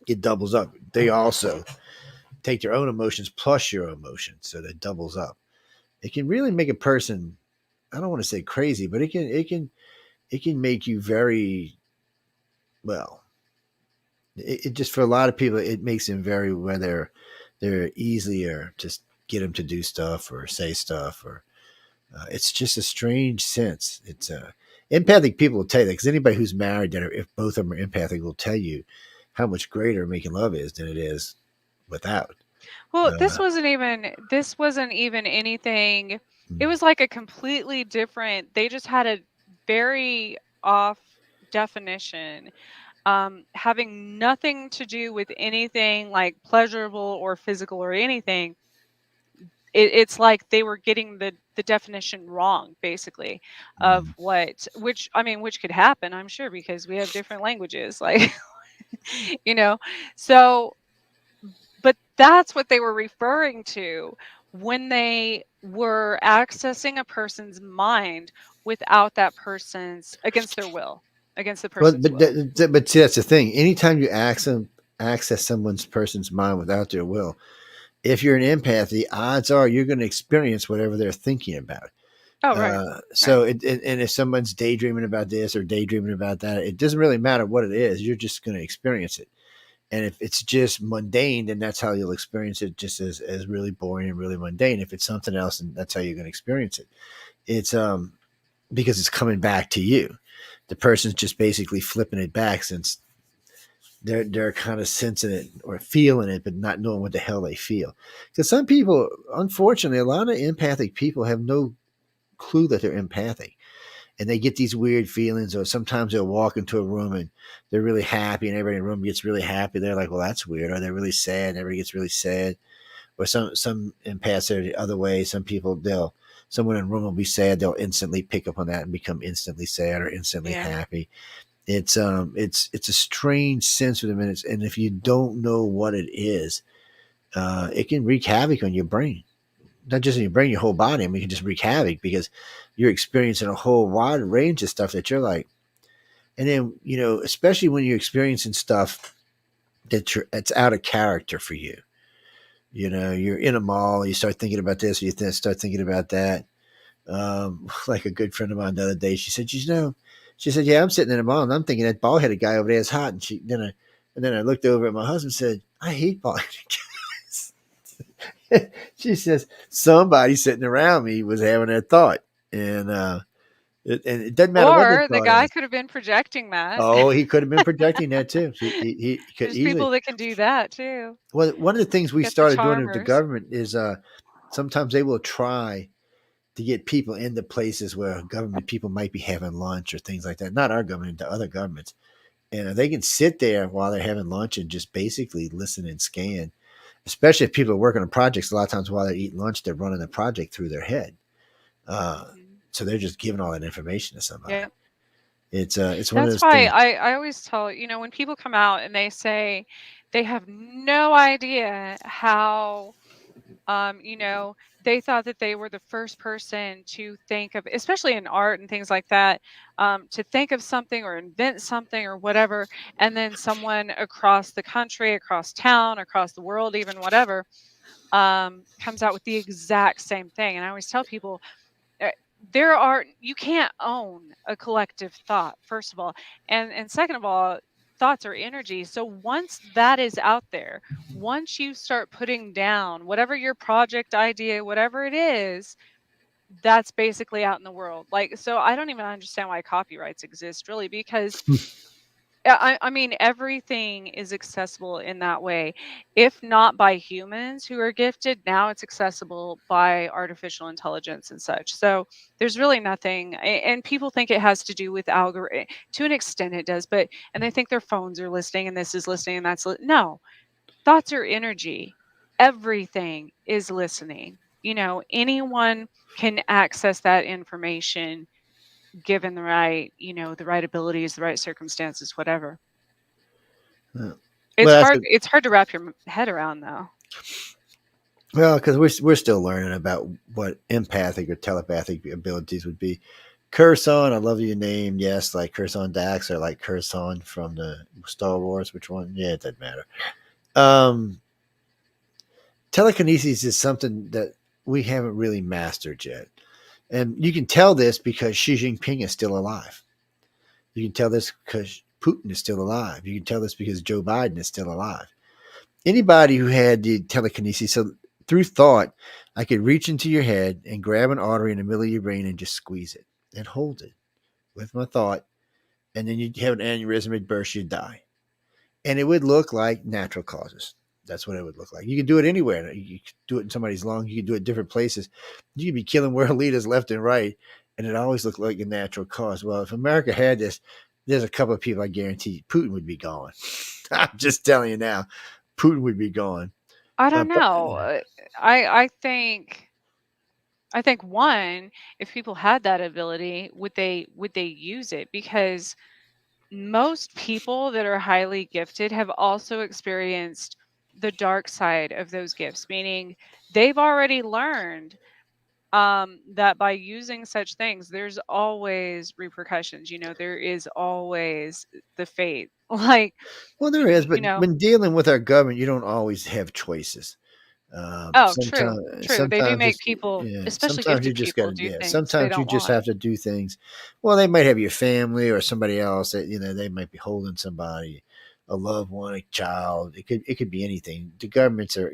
it doubles up. They also take their own emotions plus your emotions, so that doubles up. It can really make a person, I don't want to say crazy, but it can make you very well. It just, for a lot of people, it makes them very, whether they're easier to get them to do stuff or say stuff, or it's just a strange sense. It's empathic people will tell you that, because anybody who's married, that if both of them are empathic, will tell you how much greater making love is than it is without. Well, this wasn't even anything. It was like a completely different. They just had a very off definition, having nothing to do with anything like pleasurable or physical or anything. It's like they were getting the definition wrong, basically, of which could happen, I'm sure, because we have different languages, like, so. But that's what they were referring to when they were accessing a person's mind without that person's, against their will, against the person's will. But see, that's the thing. Anytime you access someone's person's mind without their will, if you're an empath, the odds are you're going to experience whatever they're thinking about. Oh, right. So, and if someone's daydreaming about this or daydreaming about that, it doesn't really matter what it is. You're just going to experience it. And if it's just mundane, then that's how you'll experience it, just as really boring and really mundane. If it's something else, then that's how you're going to experience it. It's because it's coming back to you. The person's just basically flipping it back, since they're kind of sensing it or feeling it, but not knowing what the hell they feel. Because some people, unfortunately, a lot of empathic people have no clue that they're empathic. And they get these weird feelings, or sometimes they'll walk into a room and they're really happy, and everybody in the room gets really happy. They're like, well, that's weird. Or they're really sad, and everybody gets really sad. Or some empaths are the other way. Some people, someone in the room will be sad. They'll instantly pick up on that and become instantly sad or instantly happy. It's a strange sense for them. And if you don't know what it is, it can wreak havoc on your brain. Not just in your brain, your whole body. I mean, you can just wreak havoc, because you're experiencing a whole wide range of stuff that you're like, and then, especially when you're experiencing stuff it's out of character for you. You're in a mall, you start thinking about this, or start thinking about that. Like a good friend of mine the other day, she said, she said, yeah, I'm sitting in a mall and I'm thinking that bald headed guy over there is hot. And then I looked over at my husband and said, I hate bald headed guys. She says, somebody sitting around me was having that thought. And, it doesn't matter what the Or the thought guy is. could have been projecting that. Oh, he could have been projecting that too. He could There's easily. people that can do that too. Well, one of the things we Get the started doing with the charmers. government is sometimes they will try to get people into places where government people might be having lunch or things like that. Not our government, the other governments. And they can sit there while they're having lunch and just basically listen and scan, especially if people are working on projects. A lot of times while they're eating lunch, they're running the project through their head. So they're just giving all that information to somebody. Yeah. It's one That's of those why things. I always tell, when people come out and they say they have no idea how, they thought that they were the first person to think of, especially in art and things like that, to think of something or invent something or whatever. And then someone across the country, across town, across the world, even whatever, comes out with the exact same thing. And I always tell people, you can't own a collective thought, first of all, and second of all, thoughts are energy. So once that is out there, once you start putting down whatever your project idea, whatever it is, that's basically out in the world. Like, so I don't even understand why copyrights exist, really, because I mean, everything is accessible in that way. If not by humans who are gifted, now it's accessible by artificial intelligence and such. So there's really nothing, and people think it has to do with algorithm. To an extent, it does, and they think their phones are listening, and this is listening, and that's no. Thoughts are energy. Everything is listening. Anyone can access that information given the right, the right abilities, the right circumstances, whatever. Well, It's hard to wrap your head around, though. Well, because we're still learning about what empathic or telepathic abilities would be. Curson, I love your name. Yes, like Curson Dax or like Curson from the Star Wars. Which one? Yeah, it doesn't matter. Telekinesis is something that we haven't really mastered yet. And you can tell this because Xi Jinping is still alive. You can tell this because Putin is still alive. You can tell this because Joe Biden is still alive. Anybody who had the telekinesis, so through thought, I could reach into your head and grab an artery in the middle of your brain and just squeeze it and hold it with my thought. And then you'd have an aneurysm, it'd burst, you'd die. And it would look like natural causes. That's what it would look like. You could do it anywhere. You could do it in somebody's lung. You could do it different places. You could be killing world leaders left and right, and it always looked like a natural cause. Well, if America had this, there's a couple of people I guarantee Putin would be gone. I'm just telling you now, Putin would be gone. I don't know. I think one, if people had that ability, would they use it? Because most people that are highly gifted have also experienced the dark side of those gifts, meaning they've already learned that by using such things, there's always repercussions. There is always the fate. Like, well, there is, but when dealing with our government, you don't always have choices. True. They do make people, especially sometimes you gifted just people, got do to. things Sometimes they you don't just want. have to do things. Well, they might have your family or somebody else that they might be holding somebody, a loved one, a child. It could be anything. The governments are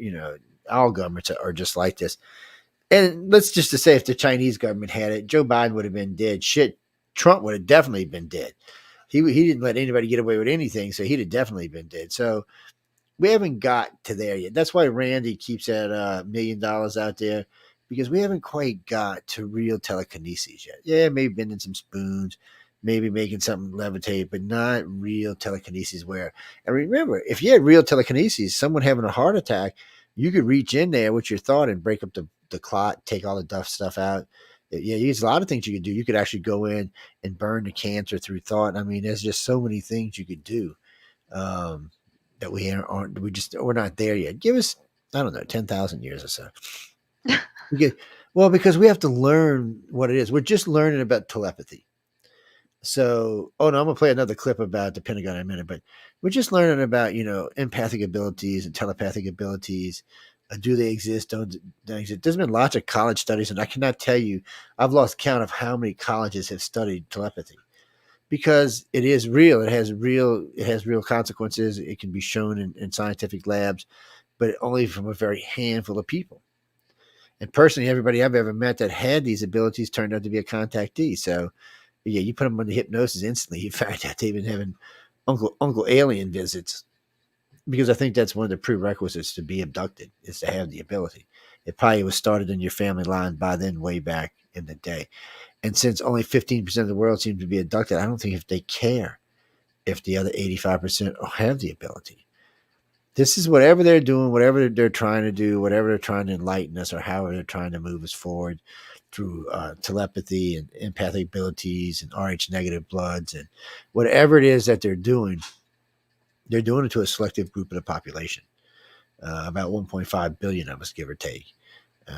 all governments are just like this. And let's just to say, if the Chinese government had it, Joe Biden would have been dead. Shit, Trump would have definitely been dead. He didn't let anybody get away with anything, so he'd have definitely been dead. So we haven't got to there yet. That's why Randy keeps that $1 million out there, because we haven't quite got to real telekinesis yet. Yeah, maybe bending some spoons, maybe making something levitate, but not real telekinesis. And remember, if you had real telekinesis, someone having a heart attack, you could reach in there with your thought and break up the clot, take all the duff stuff out. Yeah, there's a lot of things you could do. You could actually go in and burn the cancer through thought. I mean, there's just so many things you could do. That we're not there yet. Give us, I don't know, 10,000 years or so. Because we have to learn what it is. We're just learning about telepathy. So, oh no, I'm gonna play another clip about the Pentagon in a minute, but we're just learning about empathic abilities and telepathic abilities. Do they exist? Don't they exist? There's been lots of college studies, and I cannot tell you. I've lost count of how many colleges have studied telepathy because it is real. It has real consequences. It can be shown in scientific labs, but only from a very handful of people. And personally, everybody I've ever met that had these abilities turned out to be a contactee. So yeah, you put them under hypnosis instantly. You find out they've been having Uncle Alien visits because I think that's one of the prerequisites to be abducted is to have the ability. It probably was started in your family line by then, way back in the day. And since only 15% of the world seems to be abducted, I don't think if they care if the other 85% have the ability. This is whatever they're doing, whatever they're trying to do, whatever they're trying to enlighten us, or however they're trying to move us forward through telepathy and empathic abilities and Rh negative bloods and whatever it is that they're doing it to a selective group of the population, about 1.5 billion of us, give or take.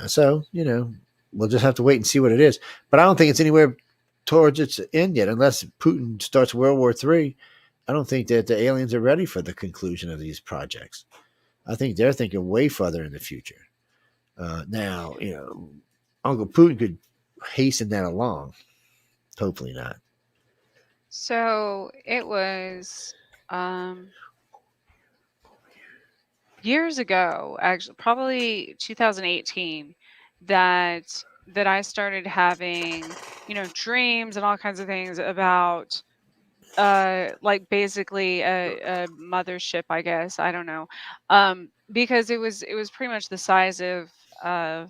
So, we'll just have to wait and see what it is. But I don't think it's anywhere towards its end yet, unless Putin starts World War III. I don't think that the aliens are ready for the conclusion of these projects. I think they're thinking way further in the future. Now, Uncle Putin could hasten that along. Hopefully not. So it was years ago, actually, probably 2018, that I started having, dreams and all kinds of things about like basically a mothership, I guess. I don't know. Because it was pretty much the size of of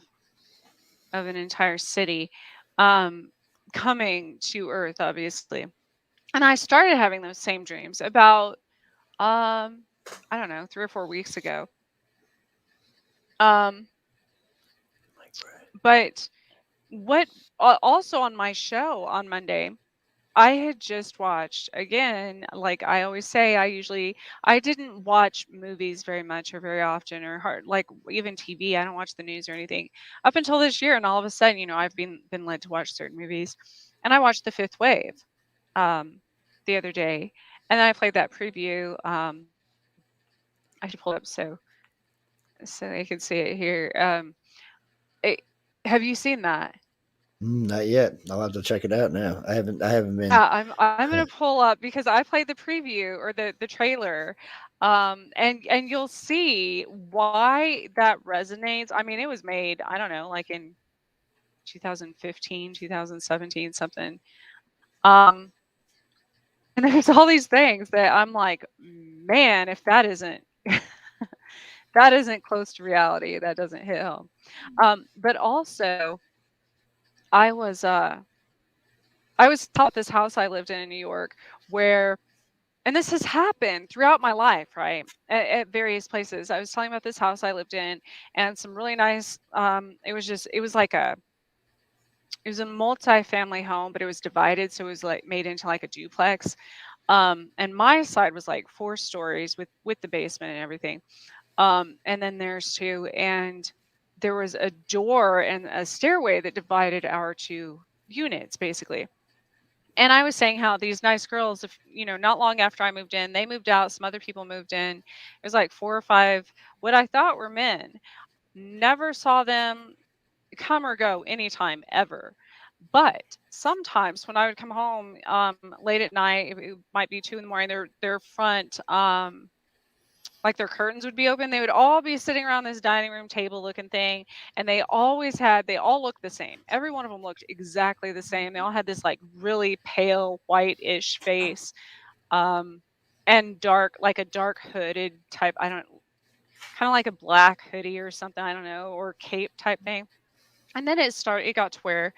an entire city coming to Earth, obviously. And I started having those same dreams about I don't know, 3 or 4 weeks ago. Um, but what also on my show on Monday, I had just watched again, like I always say, I didn't watch movies very much or very often or hard, like even TV. I don't watch the news or anything up until this year, and all of a sudden, I've been led to watch certain movies, and I watched The Fifth Wave um, the other day, and then I played that preview. I should pull it up so they can see it here. It, have you seen that? Not yet. I'll have to check it out now. I haven't. I haven't been. Yeah, I'm gonna pull up because I played the preview or the trailer, and you'll see why that resonates. I mean, it was made, I don't know, like in 2015, 2017, something. Um, and there's all these things that I'm like, man, if that isn't that isn't close to reality, that doesn't hit home. But also, I was uh I was taught this house I lived in New York where, and this has happened throughout my life, right? At various places. I was telling about this house I lived in and some really nice, it was a multi-family home, but it was divided. So it was like made into like a duplex. And my side was like 4 stories with the basement and everything. And then there's two, and there was a door and a stairway that divided our two units basically. And I was saying how these nice girls, if not long after I moved in, they moved out, some other people moved in. It was like 4 or 5 what I thought were men. Never saw them come or go anytime ever. But sometimes when I would come home late at night, it might be 2 in the morning, their front like their curtains would be open. They would all be sitting around this dining room table looking thing, and they all looked the same. Every one of them looked exactly the same. They all had this like really pale white-ish face, um, and dark, like a dark hooded type. I don't, kind of like a black hoodie or something. I don't know, or cape type thing. And then it got to where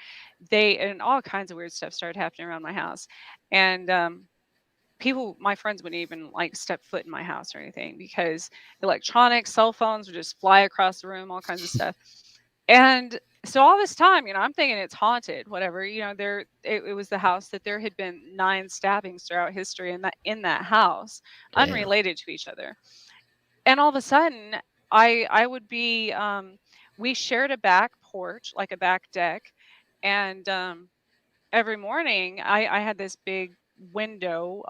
and all kinds of weird stuff started happening around my house, and my friends wouldn't even like step foot in my house or anything because electronics, cell phones would just fly across the room, all kinds of stuff. And so all this time, I'm thinking it's haunted, whatever. It was the house that there had been 9 stabbings throughout history in that house, Damn. unrelated to each other. And all of a sudden, I would be we shared a back porch, like a back deck, and every morning I had this big window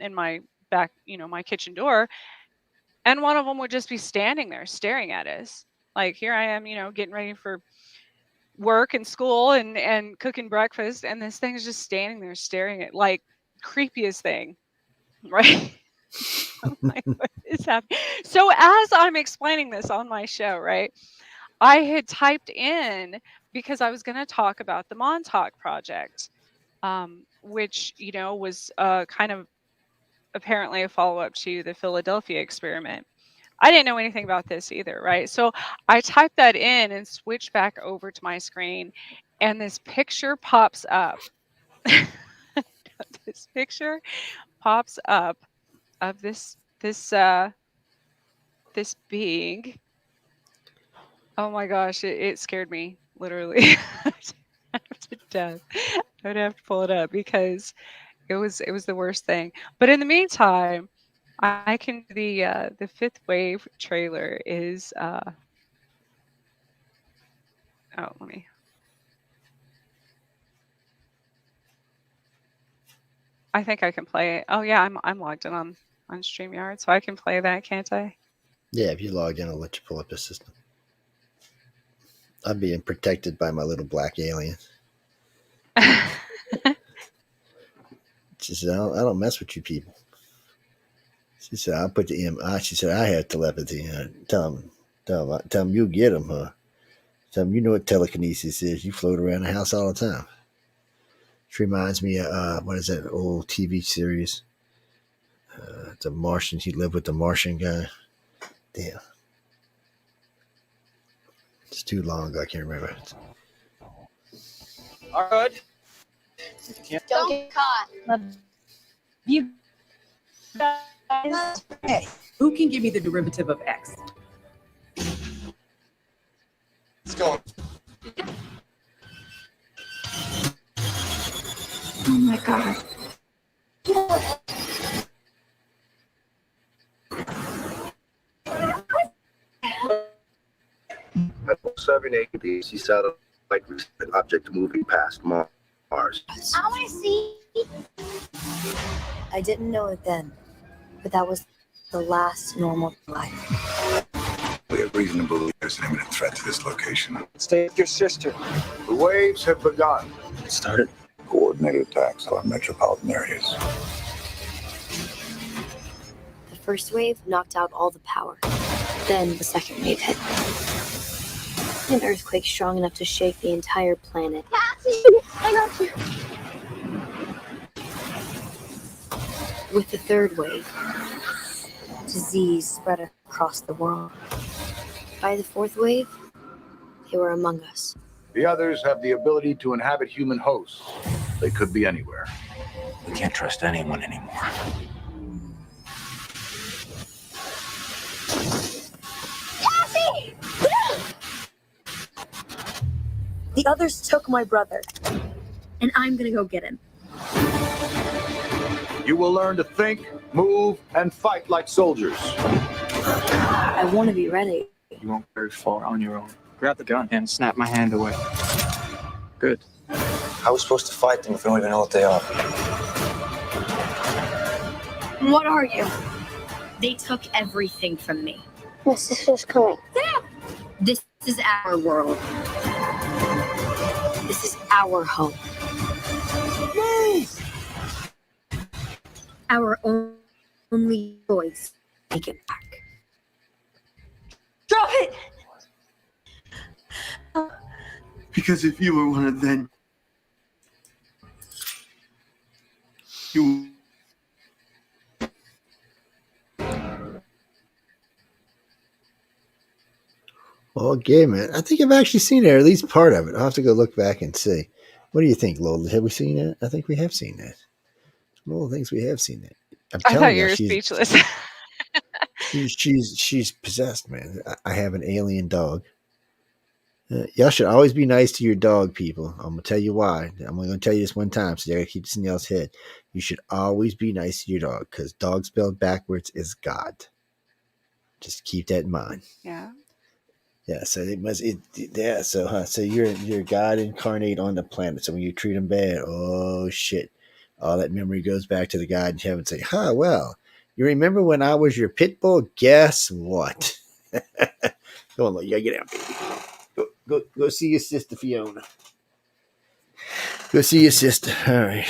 in my back, my kitchen door, and one of them would just be standing there staring at us. Like, here I am, getting ready for work and school and cooking breakfast, and this thing is just standing there staring at, like, creepiest thing, right? I'm like, what is happening? So as I'm explaining this on my show, right, I had typed in, because I was going to talk about the Montauk Project, which was kind of apparently a follow-up to the Philadelphia experiment. I didn't know anything about this either, right? So I typed that in and switched back over to my screen, and this picture pops up. This picture pops up of this being. Oh my gosh, it scared me, literally to death. I would have to pull it up because it was the worst thing. But in the meantime, I can the fifth wave trailer is oh, let me. I think I can play it. Oh yeah, I'm logged in on StreamYard, so I can play that, can't I? Yeah, if you log in, I'll let you pull up the system. I'm being protected by my little black alien. She said, I don't mess with you people. She said, I'll put the she said, I have telepathy. Tell them you get them, huh? Tell them you know what telekinesis is. You float around the house all the time. She reminds me of, what is that old TV series? The Martian. He lived with the Martian guy. Damn. It's too long ago. I can't remember. All right. Don't get caught. Love you guys. Hey, who can give me the derivative of X? Let's go. Oh my God. 7A, the satellite object moving past Mars. I want to see. I didn't know it then, but that was the last normal life. We have reason to believe there's an imminent threat to this location. Stay with your sister. The waves have begun. It started coordinated attacks on metropolitan areas. The first wave knocked out all the power. Then the second wave hit. An earthquake strong enough to shake the entire planet. Cassie, I got you. With the third wave, disease spread across the world. By the fourth wave, they were among us. The others have the ability to inhabit human hosts. They could be anywhere. We can't trust anyone anymore. Cassie! The others took my brother, and I'm gonna go get him. You will learn to think, move, and fight like soldiers. I want to be ready. You won't go very far on your own. Grab the gun and snap my hand away. Good. How are we supposed to fight them if we don't even know what they are? What are you? They took everything from me. My sister's coming. This is our world. This is our home. Move! Our only choice. Take it back. Drop it! Because if you were one of them, you. Okay, man. I think I've actually seen it, or at least part of it. I'll have to go look back and see. What do you think, Lola? Have we seen that? I think we have seen that. Lola thinks we have seen that. I thought you were speechless. She's possessed, man. I have an alien dog. Y'all should always be nice to your dog, people. I'm gonna tell you why. I'm only gonna tell you this one time, so you gotta keep this in y'all's head. You should always be nice to your dog, because dog spelled backwards is God. Just keep that in mind. Yeah. Yeah, so it must. Yeah, so you're God incarnate on the planet. So when you treat them bad, oh shit, all that memory goes back to the God in heaven. Say, well, you remember when I was your pit bull? Guess what? Go on, look, you gotta get out, baby. Go see your sister Fiona. Go see your sister. All right.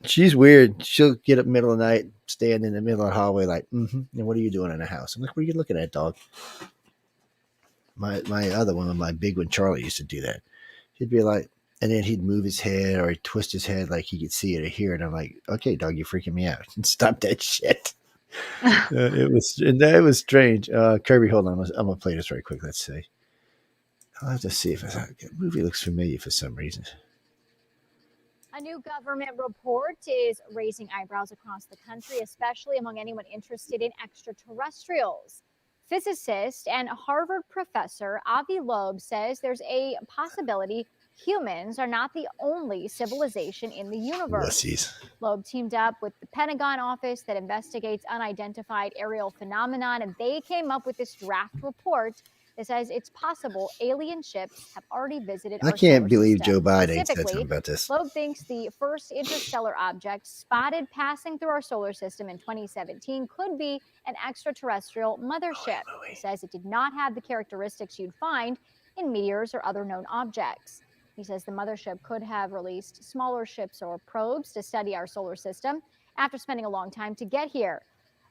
She's weird. She'll get up middle of the night, stand in the middle of the hallway, like, And what are you doing in the house? I'm like, what are you looking at, dog? My other one, my big one, Charlie, used to do that. He'd be like, and then he'd move his head or he'd twist his head like he could see it or hear it. I'm like, okay, dog, you're freaking me out. Stop that shit. It was strange. Kirby, hold on. I'm gonna play this right quick. Let's see. I'll have to see if the movie looks familiar for some reason. A new government report is raising eyebrows across the country, especially among anyone interested in extraterrestrials. Physicist and Harvard professor Avi Loeb says there's a possibility humans are not the only civilization in the universe. Wussies. Loeb teamed up with the Pentagon office that investigates unidentified aerial phenomenon, and they came up with this draft report that says it's possible alien ships have already visited I our can't solar believe system. Joe Biden said Specifically, something about this. Loeb thinks the first interstellar object spotted passing through our solar system in 2017 could be an extraterrestrial mothership. He says it did not have the characteristics you'd find in meteors or other known objects. He says the mothership could have released smaller ships or probes to study our solar system after spending a long time to get here.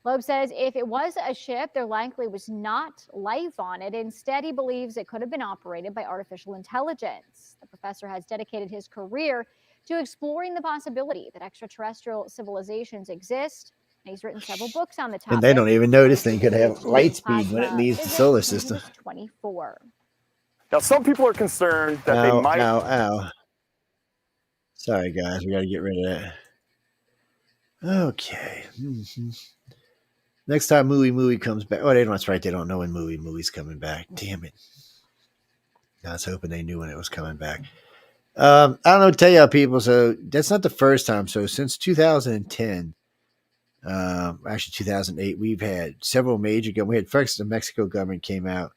Loeb says if it was a ship, there likely was not life on it. Instead, he believes it could have been operated by artificial intelligence. The professor has dedicated his career to exploring the possibility that extraterrestrial civilizations exist. And he's written several books on the topic. And they don't even know this thing could have light speed when it leaves the solar system. 24. Now, some people are concerned that they might. Ow. Sorry, guys. We got to get rid of that. Okay. Next time Mooey comes back. Oh, that's right. They don't know when Mooey's coming back. Damn it. I was hoping they knew when it was coming back. I don't know what to tell y'all, people. So that's not the first time. So since 2010, actually 2008, we've had several major governments. We had first the Mexico government came out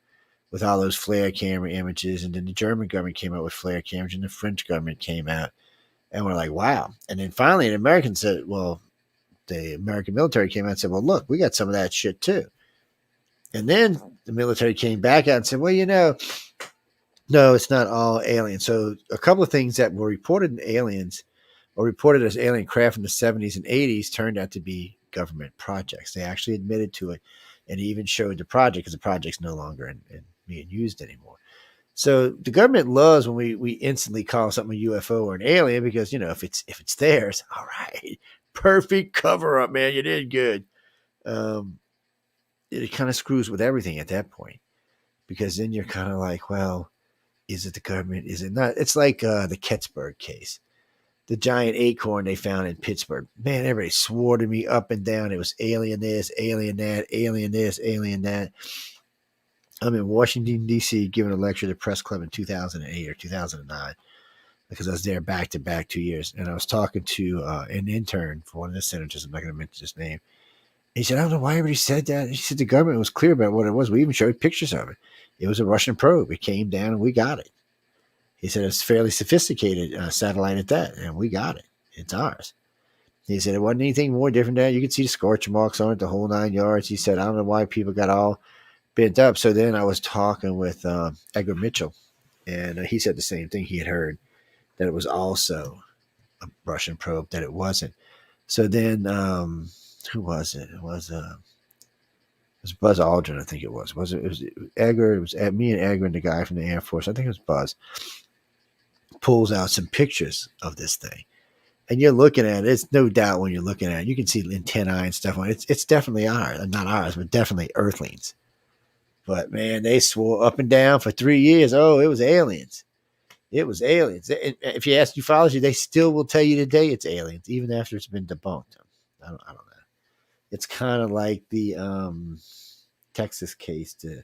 with all those flare camera images, and then the German government came out with flare cameras, and the French government came out, and we're like, wow. And then finally, the Americans said, well, the American military came out and said, well, look, we got some of that shit too. And then the military came back out and said, well, no, it's not all aliens. So a couple of things that were reported in aliens or reported as alien craft in the 70s and 80s turned out to be government projects. They actually admitted to it and even showed the project because the project's no longer being used anymore. So the government loves when we instantly call something a UFO or an alien because, if it's theirs, all right, perfect cover up, man. You did good. It kind of screws with everything at that point because then you're kind of like, well, is it the government? Is it not? It's like the Ketzberg case, the giant acorn they found in Pittsburgh. Man, everybody swore to me up and down. It was alien this, alien that, alien this, alien that. I'm in Washington, D.C. giving a lecture at the press club in 2008 or 2009 because I was there back to back 2 years. And I was talking to an intern for one of the senators. I'm not going to mention his name. He said, I don't know why everybody said that. He said the government was clear about what it was. We even showed pictures of it. It was a Russian probe. It came down and we got it. He said it's fairly sophisticated satellite at that, and we got it. It's ours. He said it wasn't anything more different than that. You could see the scorch marks on it, the whole 9 yards. He said, I don't know why people got all bent up. So then I was talking with Edgar Mitchell, and he said the same thing. He had heard that it was also a Russian probe, that it wasn't. So then, who was it? It was Buzz Aldrin, I think it was. It was Edgar. It was me and Edgar and the guy from the Air Force. I think it was Buzz. Pulls out some pictures of this thing. And you're looking at it. It's no doubt when you're looking at it, you can see antennae and stuff on it. It's definitely ours. Not ours, but definitely Earthlings. But, man, they swore up and down for 3 years. Oh, it was aliens. It was aliens. If you ask ufology, they still will tell you today it's aliens, even after it's been debunked. I don't know. It's kind of like the Texas case, the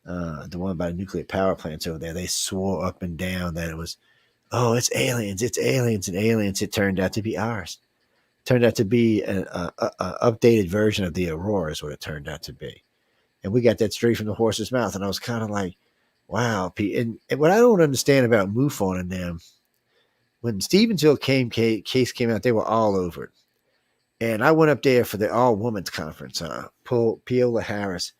one about nuclear power plants over there. They swore up and down that it was, oh, it's aliens and aliens. It turned out to be ours. It turned out to be an updated version of the Aurora is what it turned out to be. And we got that straight from the horse's mouth. And I was kind of like, wow. And what I don't understand about MUFON and them, when Stevensville case came out, they were all over it. And I went up there for the all women's conference. Peola Harris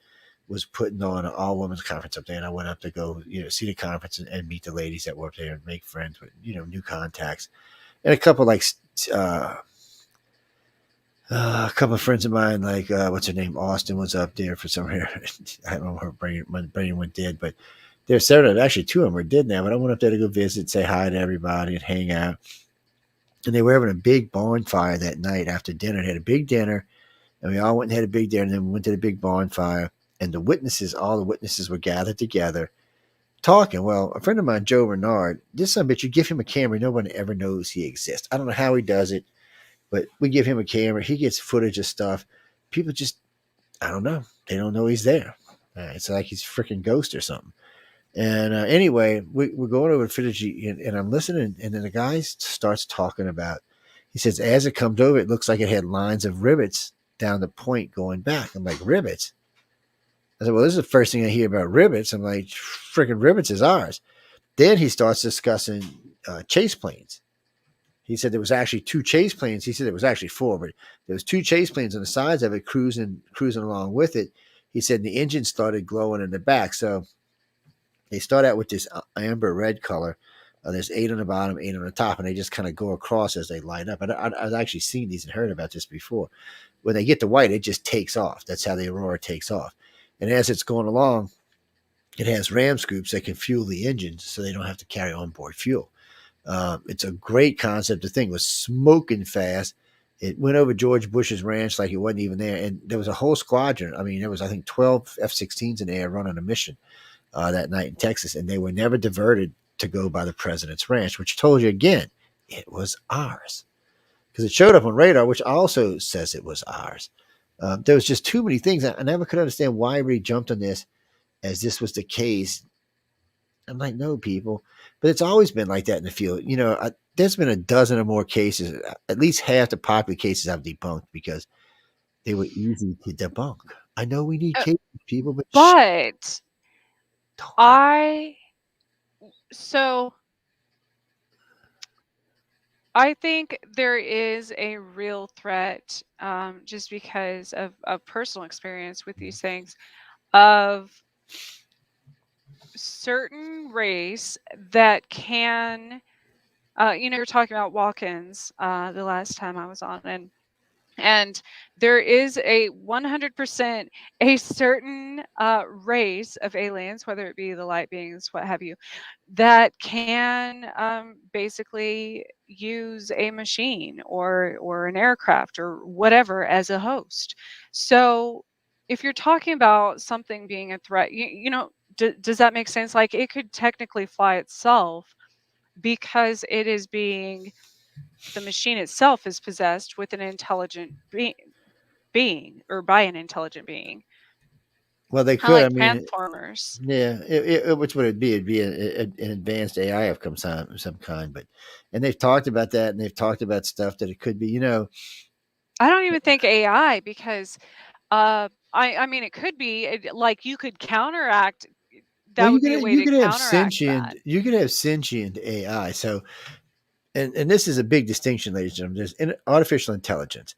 was putting on an all women's conference up there, and I went up to go, see the conference and meet the ladies that were up there and make friends with, new contacts, and a couple a couple of friends of mine, like what's her name, Austin, was up there for some reason. I don't know her brain went dead, but there's several. Actually, two of them were dead now. But I went up there to go visit, say hi to everybody, and hang out. And they were having a big bonfire that night after dinner. They had a big dinner, and we all went and had a big dinner. And then we went to the big bonfire. And all the witnesses were gathered together talking. Well, a friend of mine, Joe Renard, this son of a bitch, you give him a camera, no one ever knows he exists. I don't know how he does it, but we give him a camera. He gets footage of stuff. People just, I don't know. They don't know he's there. It's like he's a freaking ghost or something. And anyway, we're going over footage, and I'm listening, and then the guy starts talking about, he says, as it comes over, it looks like it had lines of rivets down the point going back. I'm like, rivets? I said, well, this is the first thing I hear about rivets. I'm like, freaking rivets is ours. Then he starts discussing chase planes. He said there was actually 2 chase planes. He said there was actually 4, but there was 2 chase planes on the sides of it cruising along with it. He said the engine started glowing in the back. So they start out with this amber red color. There's 8 on the bottom, 8 on the top, and they just kind of go across as they light up. I've actually seen these and heard about this before. When they get to white, it just takes off. That's how the aurora takes off. And as it's going along, it has ram scoops that can fuel the engines so they don't have to carry onboard fuel. It's a great concept. The thing was smoking fast. It went over George Bush's ranch like it wasn't even there. And there was a whole squadron. I mean, there was, I think, 12 F-16s in the air running a mission that night in Texas. And they were never diverted to go by the president's ranch, which told you again, it was ours. Because it showed up on radar, which also says it was ours. There was just too many things. I never could understand why everybody jumped on this as this was the case. I'm like, no, people. But it's always been like that in the field. There's been a dozen or more cases. At least half the popular cases I've debunked because they were easy to debunk. I know we need cases, people, but I think there is a real threat, just because of personal experience with these things, of certain race that can, you're talking about walk-ins the last time I was on, and there is a 100% a certain race of aliens, whether it be the light beings, what have you, that can basically use a machine or an aircraft or whatever as a host. So if you're talking about something being a threat, does that make sense? Like, it could technically fly itself because it is being, the machine itself is possessed with an intelligent being or by an intelligent being. Well, they Kinda could. like Transformers. Yeah. Which would it be? It'd be an advanced AI of some kind. And they've talked about that, and they've talked about stuff that it could be. I don't even think AI, because I mean, it could be like you could counteract. That would be a way you to could have counteract sentient. that. You could have sentient AI. So, and this is a big distinction, ladies and gentlemen. There's artificial intelligence.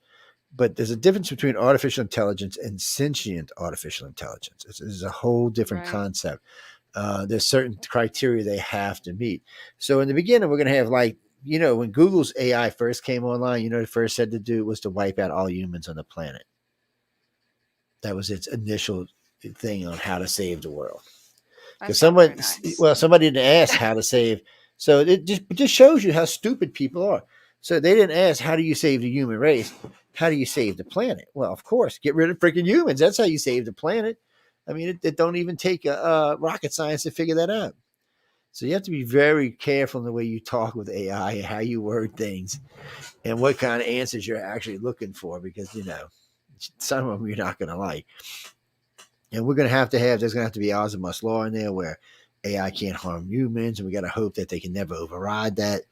But there's a difference between artificial intelligence and sentient artificial intelligence. It's a whole different concept. There's certain criteria they have to meet. So in the beginning, we're going to have when Google's AI first came online, the first said to do was to wipe out all humans on the planet. That was its initial thing on how to save the world. Because somebody didn't ask how to save. So it just shows you how stupid people are. So they didn't ask, how do you save the human race? How do you save the planet? Well, of course, get rid of freaking humans. That's how you save the planet. I mean, it don't even take rocket science to figure that out. So you have to be very careful in the way you talk with AI, how you word things, and what kind of answers you're actually looking for, because, some of them you're not going to like. And we're going to there's going to have to be Azimuth's law in there where AI can't harm humans, and we got to hope that they can never override that.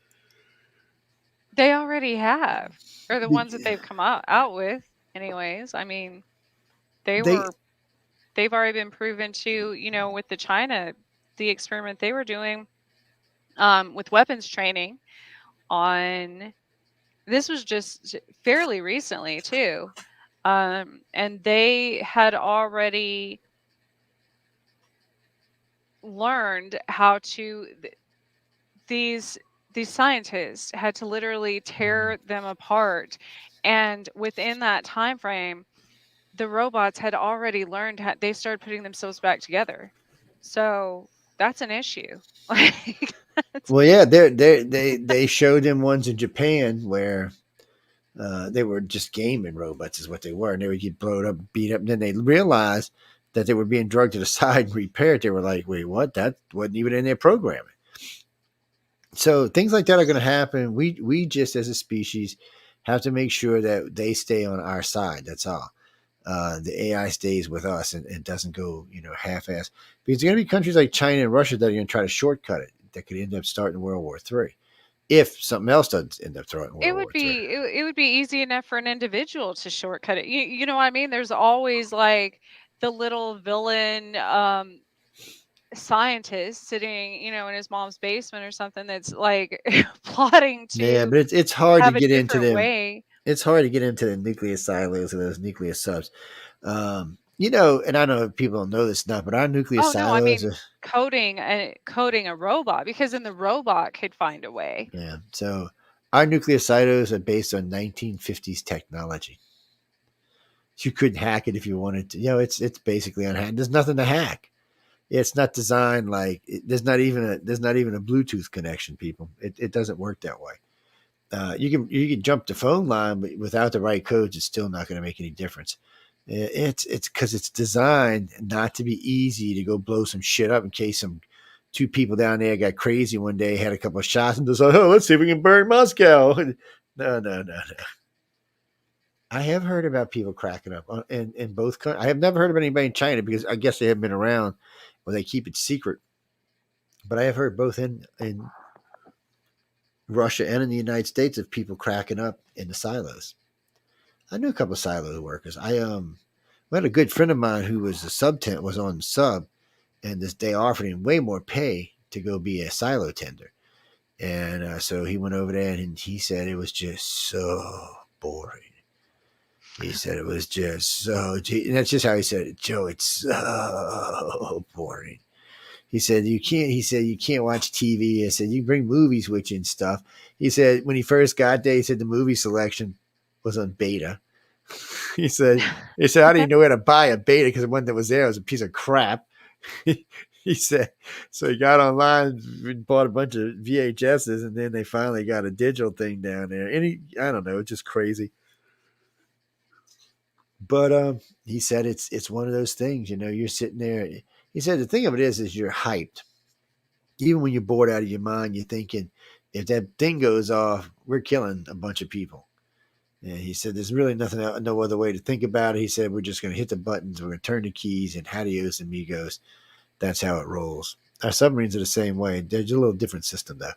They already have, or the ones that they've come out with anyways. I mean, they were they've already been proven to, with the experiment they were doing with weapons training on, this was just fairly recently too. And they had already learned how to, these scientists had to literally tear them apart, and within that time frame the robots had already learned how, they started putting themselves back together. So that's an issue. Like, Well, yeah, they showed them ones in Japan where they were just gaming robots, is what they were, and they would get blown up, beat up, and then they realized that they were being drugged to the side and repaired. They were like, "Wait, what? That wasn't even in their programming." So things like that are going to happen. We just as a species have to make sure that they stay on our side. That's all. The AI stays with us and doesn't go, half-ass. Because there are going to be countries like China and Russia that are going to try to shortcut it. That could end up starting World War III if something else does end up throwing World War III. it would be easy enough for an individual to shortcut it. You know what I mean? There's always like the little villain scientist sitting, in his mom's basement or something that's like plotting Yeah, to but it's hard to have a get into different them. way. It's hard to get into the nuclear silos and those nuclear subs. And I know people don't know this stuff, but our nuclear Oh no, I silos mean are, coding a robot, because then the robot could find a way. yeah. So our nuclear silos are based on 1950s technology. You couldn't hack it if you wanted to. It's basically unhacked. There's nothing to hack. It's not designed like there's not even a Bluetooth connection. People, it doesn't work that way. You can jump the phone line, but without the right codes, it's still not going to make any difference. It's because it's designed not to be easy to go blow some shit up in case some two people down there got crazy one day, had a couple of shots, and just like, oh, let's see if we can burn Moscow. No. I have heard about people cracking up in both countries. I have never heard of anybody in China because I guess they haven't been around or they keep it secret. But I have heard both in Russia and in the United States of people cracking up in the silos. I knew a couple of silo workers. I had a good friend of mine who was a sub tent, was on sub, and they offered him way more pay to go be a silo tender. And so he went over there and he said it was just so boring. He said it was just so, and that's just how he said it. Joe, it's so boring. He said you can't watch TV. I said you bring movies with you and stuff. He said when he first got there, he said the movie selection was on beta. he said I didn't even know where to buy a beta because the one that was there was a piece of crap. He said so he got online and bought a bunch of VHSs, and then they finally got a digital thing down there. And I don't know, it's just crazy. But he said it's one of those things, you're sitting there. He said the thing of it is you're hyped. Even when you're bored out of your mind, you're thinking, if that thing goes off, we're killing a bunch of people. And he said there's really no other way to think about it. He said we're just going to hit the buttons, we're going to turn the keys, and adios amigos. That's how it rolls. Our submarines are the same way. They're just a little different system, though.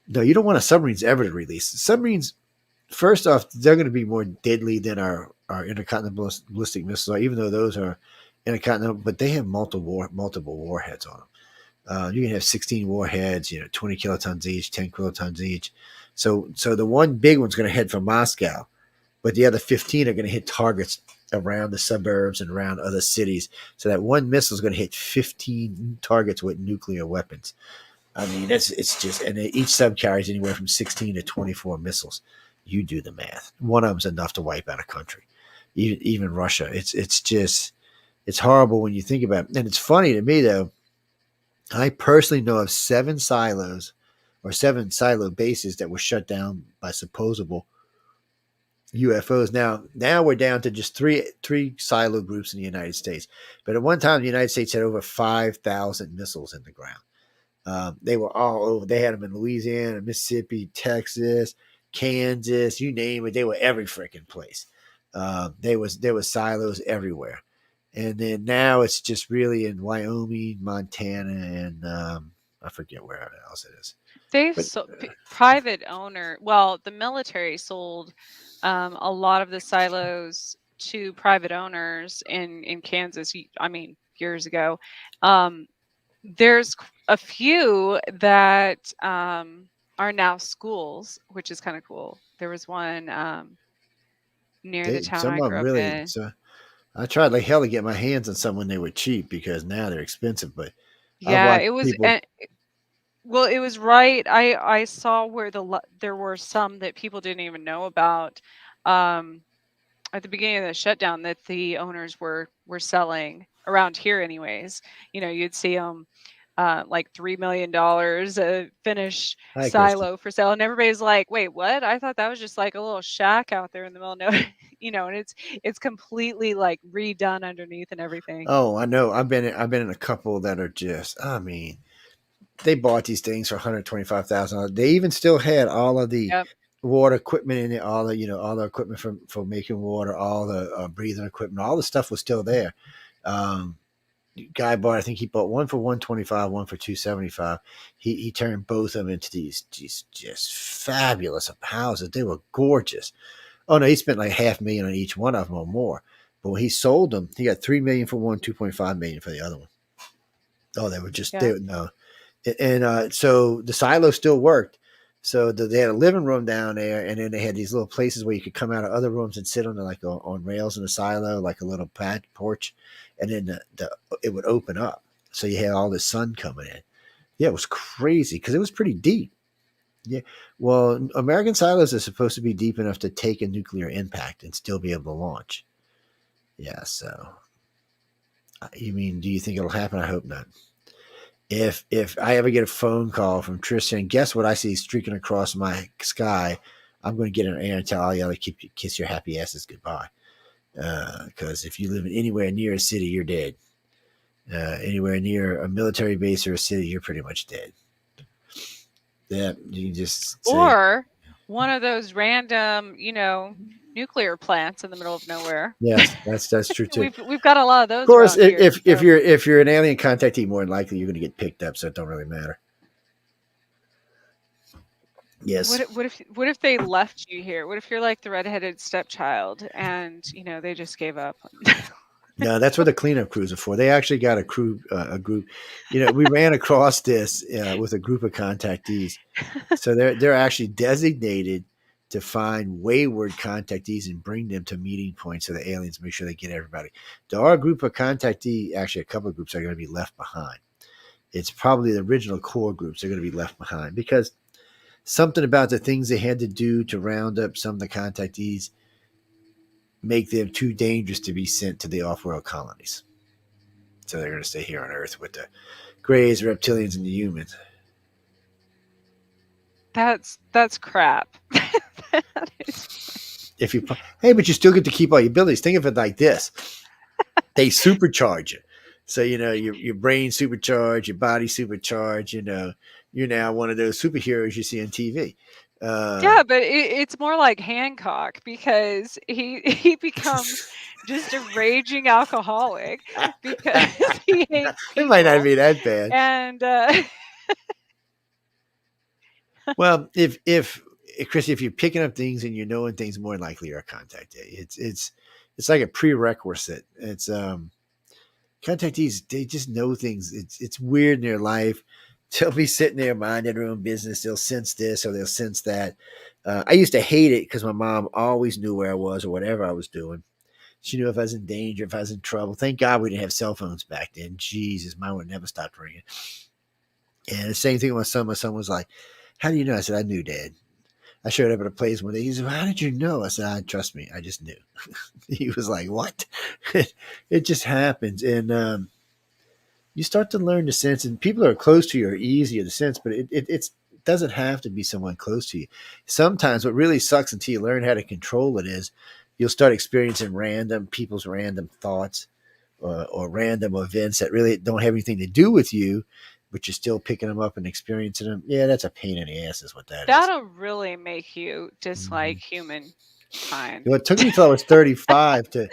No, you don't want a submarines ever to release. Submarines, first off, they're going to be more deadly than our intercontinental ballistic missiles, even though those are intercontinental, but they have multiple warheads on them. You can have 16 warheads, 20 kilotons each, 10 kilotons each. So the one big one's going to head for Moscow, but the other 15 are going to hit targets around the suburbs and around other cities. So that one missile is going to hit 15 targets with nuclear weapons. I mean, it's just, and each sub carries anywhere from 16 to 24 missiles. You do the math. One of them's enough to wipe out a country, even Russia. It's horrible when you think about it. And it's funny to me, though. I personally know of 7 silos or 7 silo bases that were shut down by supposable UFOs. Now we're down to just three silo groups in the United States. But at one time, the United States had over 5,000 missiles in the ground. They were all over. They had them in Louisiana, Mississippi, Texas, Kansas, you name it. They were every freaking place. There was silos everywhere. And then now it's just really in Wyoming, Montana, and I forget where else it is. Private owner. Well, the military sold a lot of the silos to private owners in Kansas. I mean, years ago. There's a few that are now schools, which is kind of cool. There was one near the town Some I of them grew up really. in. So I tried like hell to get my hands on some when they were cheap because now they're expensive. But I've Yeah, watched it was. people. Well, it was right. I saw where there were some that people didn't even know about. Um, at the beginning of the shutdown, that the owners were selling around here anyways. You'd see them like $3 million a finished Hi, Christy. silo for sale, and everybody's like, wait, what? I thought that was just like a little shack out there in the middle of nowhere. And it's completely like redone underneath and everything. Oh, I know. I've been in a couple that are just. I mean, they bought these things for $125,000. They even still had all of the Yep. water equipment in it, all the equipment for making water, all the breathing equipment, all the stuff was still there. Guy bought, I think he bought one for 125, one for 275. He turned both of them into these just fabulous houses. They were gorgeous. Oh no, he spent like $500,000 on each one of them or more. But when he sold them, he got $3 million for one, $2.5 million for the other one. Oh, they were just no. And so the silo still worked. So they had a living room down there, and then they had these little places where you could come out of other rooms and sit on on rails in the silo, like a little porch, and then it would open up, so you had all the sun coming in. Yeah, it was crazy because it was pretty deep. Yeah, well, American silos are supposed to be deep enough to take a nuclear impact and still be able to launch. Yeah, so you mean, do you think it'll happen? I hope not. If I ever get a phone call from Tristan, guess what I see streaking across my sky? I'm going to get in the air and tell all y'all to kiss your happy asses goodbye. Because if you live anywhere near a city, you're dead. Anywhere near a military base or a city, you're pretty much dead. Yeah, you can just say, Or one of those random, nuclear plants in the middle of nowhere. yes, that's true too. We've got a lot of those. Of course, around here, if you're an alien contactee, more than likely you're going to get picked up, so it don't really matter. Yes. What if they left you here? What if you're like the redheaded stepchild and they just gave up? No, that's what the cleanup crews are for. They actually got a group. We ran across this with a group of contactees. So they're actually designated to find wayward contactees and bring them to meeting points so the aliens make sure they get everybody. There are a group of contactee, actually a couple of groups are going to be left behind. It's probably the original core groups are going to be left behind because something about the things they had to do to round up some of the contactees make them too dangerous to be sent to the off-world colonies. So they're going to stay here on Earth with the Greys, reptilians, and the humans. That's crap. But you still get to keep all your abilities. Think of it like this: they supercharge you. So your brain supercharged, your body supercharged. You're now one of those superheroes you see on TV. Yeah, but it's more like Hancock because he becomes just a raging alcoholic because he hates people. It might not be that bad. And well, if Chrissy, if you're picking up things and you're knowing things, more than likely you're a contactee. It's like a prerequisite. It's contactees, they just know things. It's weird in their life. They'll be sitting there minding their own business. They'll sense this or they'll sense that. I used to hate it because my mom always knew where I was or whatever I was doing. She knew if I was in danger, if I was in trouble. Thank God we didn't have cell phones back then. Jesus, mine would never stop ringing. And the same thing with my son. My son was like, "How do you know?" I said, "I knew, Dad." I showed up at a place one day. He said, "Well, how did you know?" I said, "Trust me, I just knew." He was like, "What?" It just happens. And you start to learn the sense, and people who are close to you are easier to sense, but it doesn't have to be someone close to you. Sometimes what really sucks until you learn how to control it is you'll start experiencing people's random thoughts or random events that really don't have anything to do with you, but you're still picking them up and experiencing them. Yeah, that's a pain in the ass is what that is. That'll really make you dislike humankind. Well, it took me till I was 35 it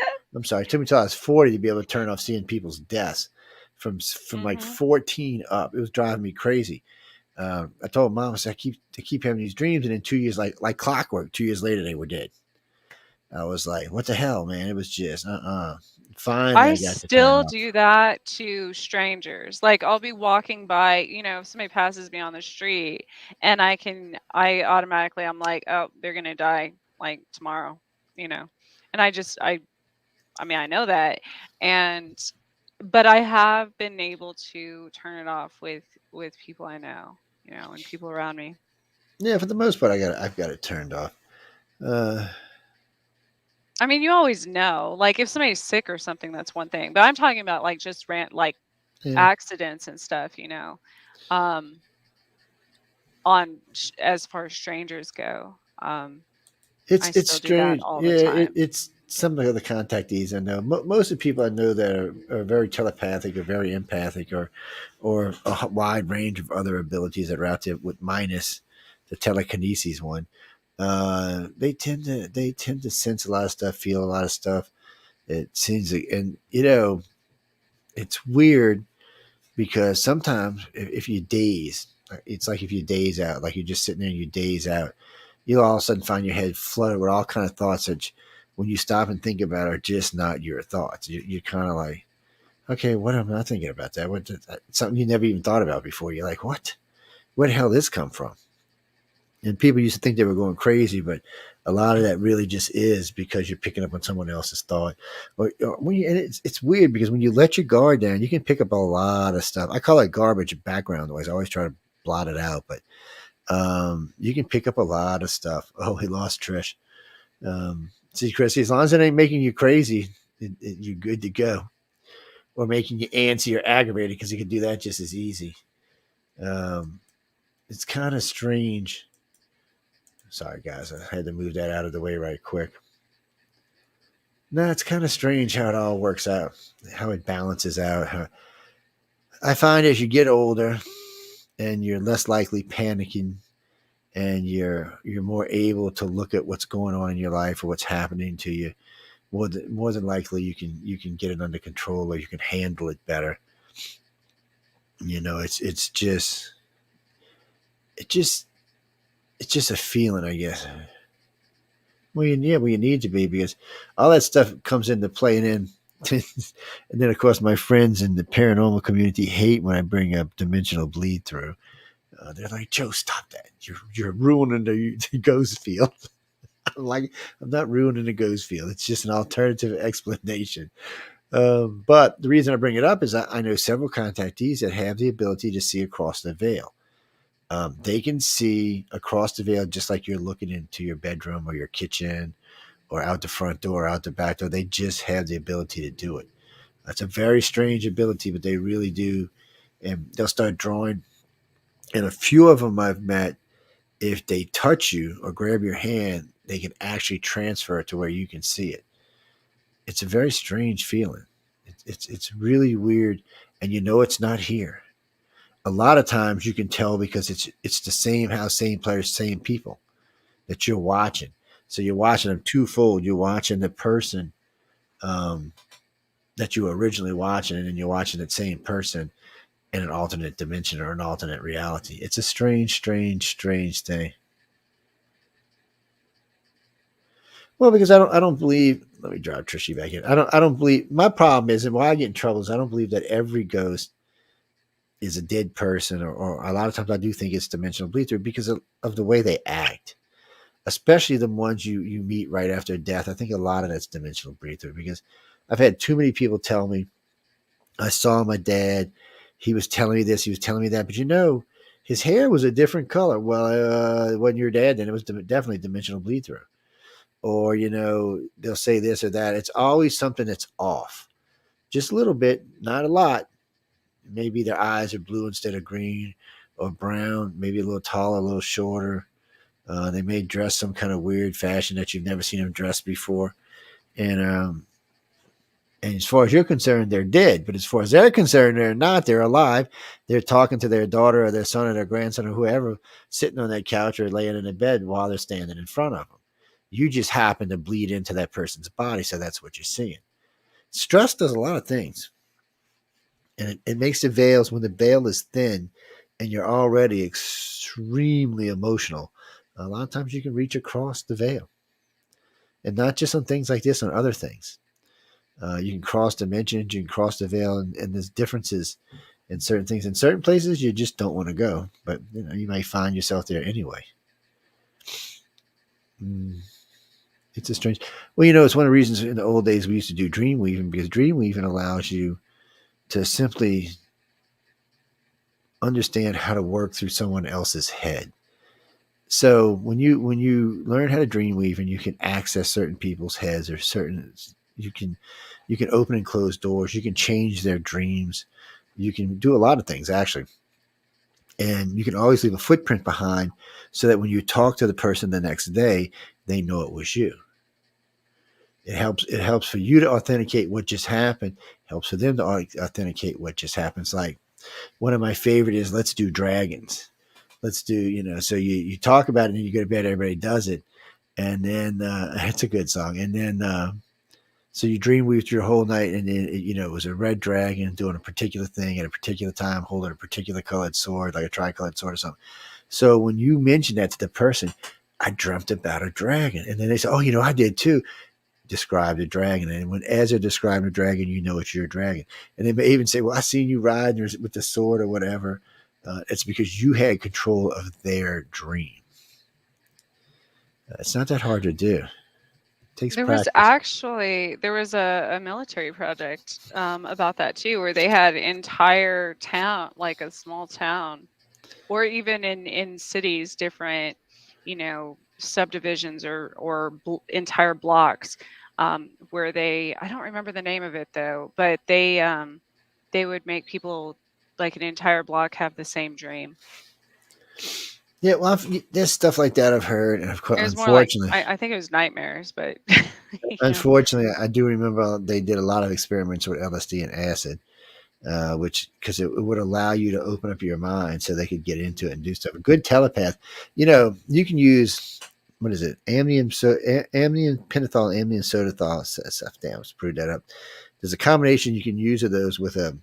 took me till I was 40 to be able to turn off seeing people's deaths from like 14 up. It was driving me crazy. I told Mom, I said, I keep having these dreams, and in 2 years, like clockwork, 2 years later, they were dead. I was like, what the hell, man? It was just finally I I got to turn still off. do that to strangers. Like I'll be walking by, if somebody passes me on the street and I automatically I'm like, oh, they're gonna die like tomorrow, you know. And I know that. And but I have been able to turn it off with people I know, and people around me. Yeah, for the most part, I've got it turned off. I mean, you always know. Like if somebody's sick or something, that's one thing. But I'm talking about like just like Yeah. accidents and stuff, um, as far as strangers go. I It's still do that strange. all the Yeah, time. it's some of the contactees I know. Most of the people I know that are very telepathic or very empathic or a wide range of other abilities that are out there with minus the telekinesis one. They tend to sense a lot of stuff, feel a lot of stuff. It seems, and it's weird because sometimes if you daze, it's like if you daze out, like you're just sitting there and you daze out, you'll all of a sudden find your head flooded with all kind of thoughts that when you stop and think about are just not your thoughts. You're kind of like, okay, what am I thinking about that? Something you never even thought about before. You're like, what? Where the hell did this come from? And people used to think they were going crazy, but a lot of that really just is because you're picking up on someone else's thought. Or when and it's weird because when you let your guard down, you can pick up a lot of stuff. I call it garbage background noise. I always try to blot it out, but you can pick up a lot of stuff. Oh, he lost Trish. See, Chrissy, as long as it ain't making you crazy, you're good to go. Or making you antsy or aggravated, because you can do that just as easy. It's kind of strange. Sorry, guys, I had to move that out of the way right quick. No, it's kind of strange how it all works out, how it balances out. I find as you get older and you're less likely panicking and you're more able to look at what's going on in your life or what's happening to you, more than likely you can get it under control or you can handle it better. It's just a feeling, I guess. Well, you need to be, because all that stuff comes into play, and then of course my friends in the paranormal community hate when I bring up dimensional bleed through. They're like, Joe, stop that! You're ruining the ghost field. I'm like, I'm not ruining the ghost field. It's just an alternative explanation. But the reason I bring it up is I know several contactees that have the ability to see across the veil. They can see across the veil just like you're looking into your bedroom or your kitchen or out the front door, out the back door. They just have the ability to do it. That's a very strange ability, but they really do. And they'll start drawing. And a few of them I've met, if they touch you or grab your hand, they can actually transfer it to where you can see it. It's a very strange feeling. It's really weird, and it's not here. A lot of times you can tell because it's the same house, same players, same people that you're watching. So you're watching them twofold. You're watching the person that you were originally watching, and then you're watching that same person in an alternate dimension or an alternate reality. It's a strange, strange, strange thing. Well, because I don't believe. Let me drive Trishy back in. I don't believe. My problem is, and why I get in trouble is I don't believe that every ghost is a dead person, or a lot of times I do think it's dimensional bleed through because of the way they act, especially the ones you meet right after death. I think a lot of that's dimensional bleed through because I've had too many people tell me, I saw my dad, he was telling me this, he was telling me that, but his hair was a different color. Well, it wasn't your dad then. It was definitely dimensional bleed through. Or, they'll say this or that. It's always something that's off. Just a little bit, not a lot. Maybe their eyes are blue instead of green or brown, maybe a little taller, a little shorter. They may dress some kind of weird fashion that you've never seen them dress before. And as far as you're concerned, they're dead. But as far as they're concerned, they're not. They're alive. They're talking to their daughter or their son or their grandson or whoever sitting on that couch or laying in a bed while they're standing in front of them. You just happen to bleed into that person's body, so that's what you're seeing. Stress does a lot of things. And it makes the veils, when the veil is thin and you're already extremely emotional, a lot of times you can reach across the veil. and not just on things like this, on other things. You can cross dimensions, you can cross the veil, and there's differences in certain things. In certain places, you just don't want to go, but you might find yourself there anyway. It's a strange. Well, it's one of the reasons in the old days we used to do dream weaving, because dream weaving allows you to simply understand how to work through someone else's head. So when you learn how to dream weave, and you can access certain people's heads, or you can open and close doors, you can change their dreams, you can do a lot of things actually, and you can always leave a footprint behind, so that when you talk to the person the next day, they know it was you. It helps for you to authenticate what just happened. It helps for them to authenticate what just happened. It's like, one of my favorite is, let's do dragons. Let's do, so you talk about it, and then you go to bed, everybody does it. And then, it's a good song. And then, so you dream weave through your whole night, and then, it was a red dragon doing a particular thing at a particular time, holding a particular colored sword, like a tricolored sword or something. So when you mention that to the person, I dreamt about a dragon. And then they say, oh, I did too. Describe the dragon. And as they're describing the dragon, it's your dragon. And they may even say, well, I seen you ride with the sword or whatever. It's because you had control of their dream. It's not that hard to do. It takes practice. There was a military project about that too, where they had entire town, like a small town, or even in cities, different, subdivisions or entire blocks, where I don't remember the name of it though, but they would make people, like an entire block, have the same dream. Yeah, well, there's stuff like that I've heard, and It was unfortunately, more like, I think it was nightmares, but unfortunately, I do remember they did a lot of experiments with LSD and acid, because it would allow you to open up your mind so they could get into it and do stuff. A good telepath, you can use, what is it? Amnium pentothal, amnium sodathol stuff. Damn, let's prove that up. There's a combination you can use of those with a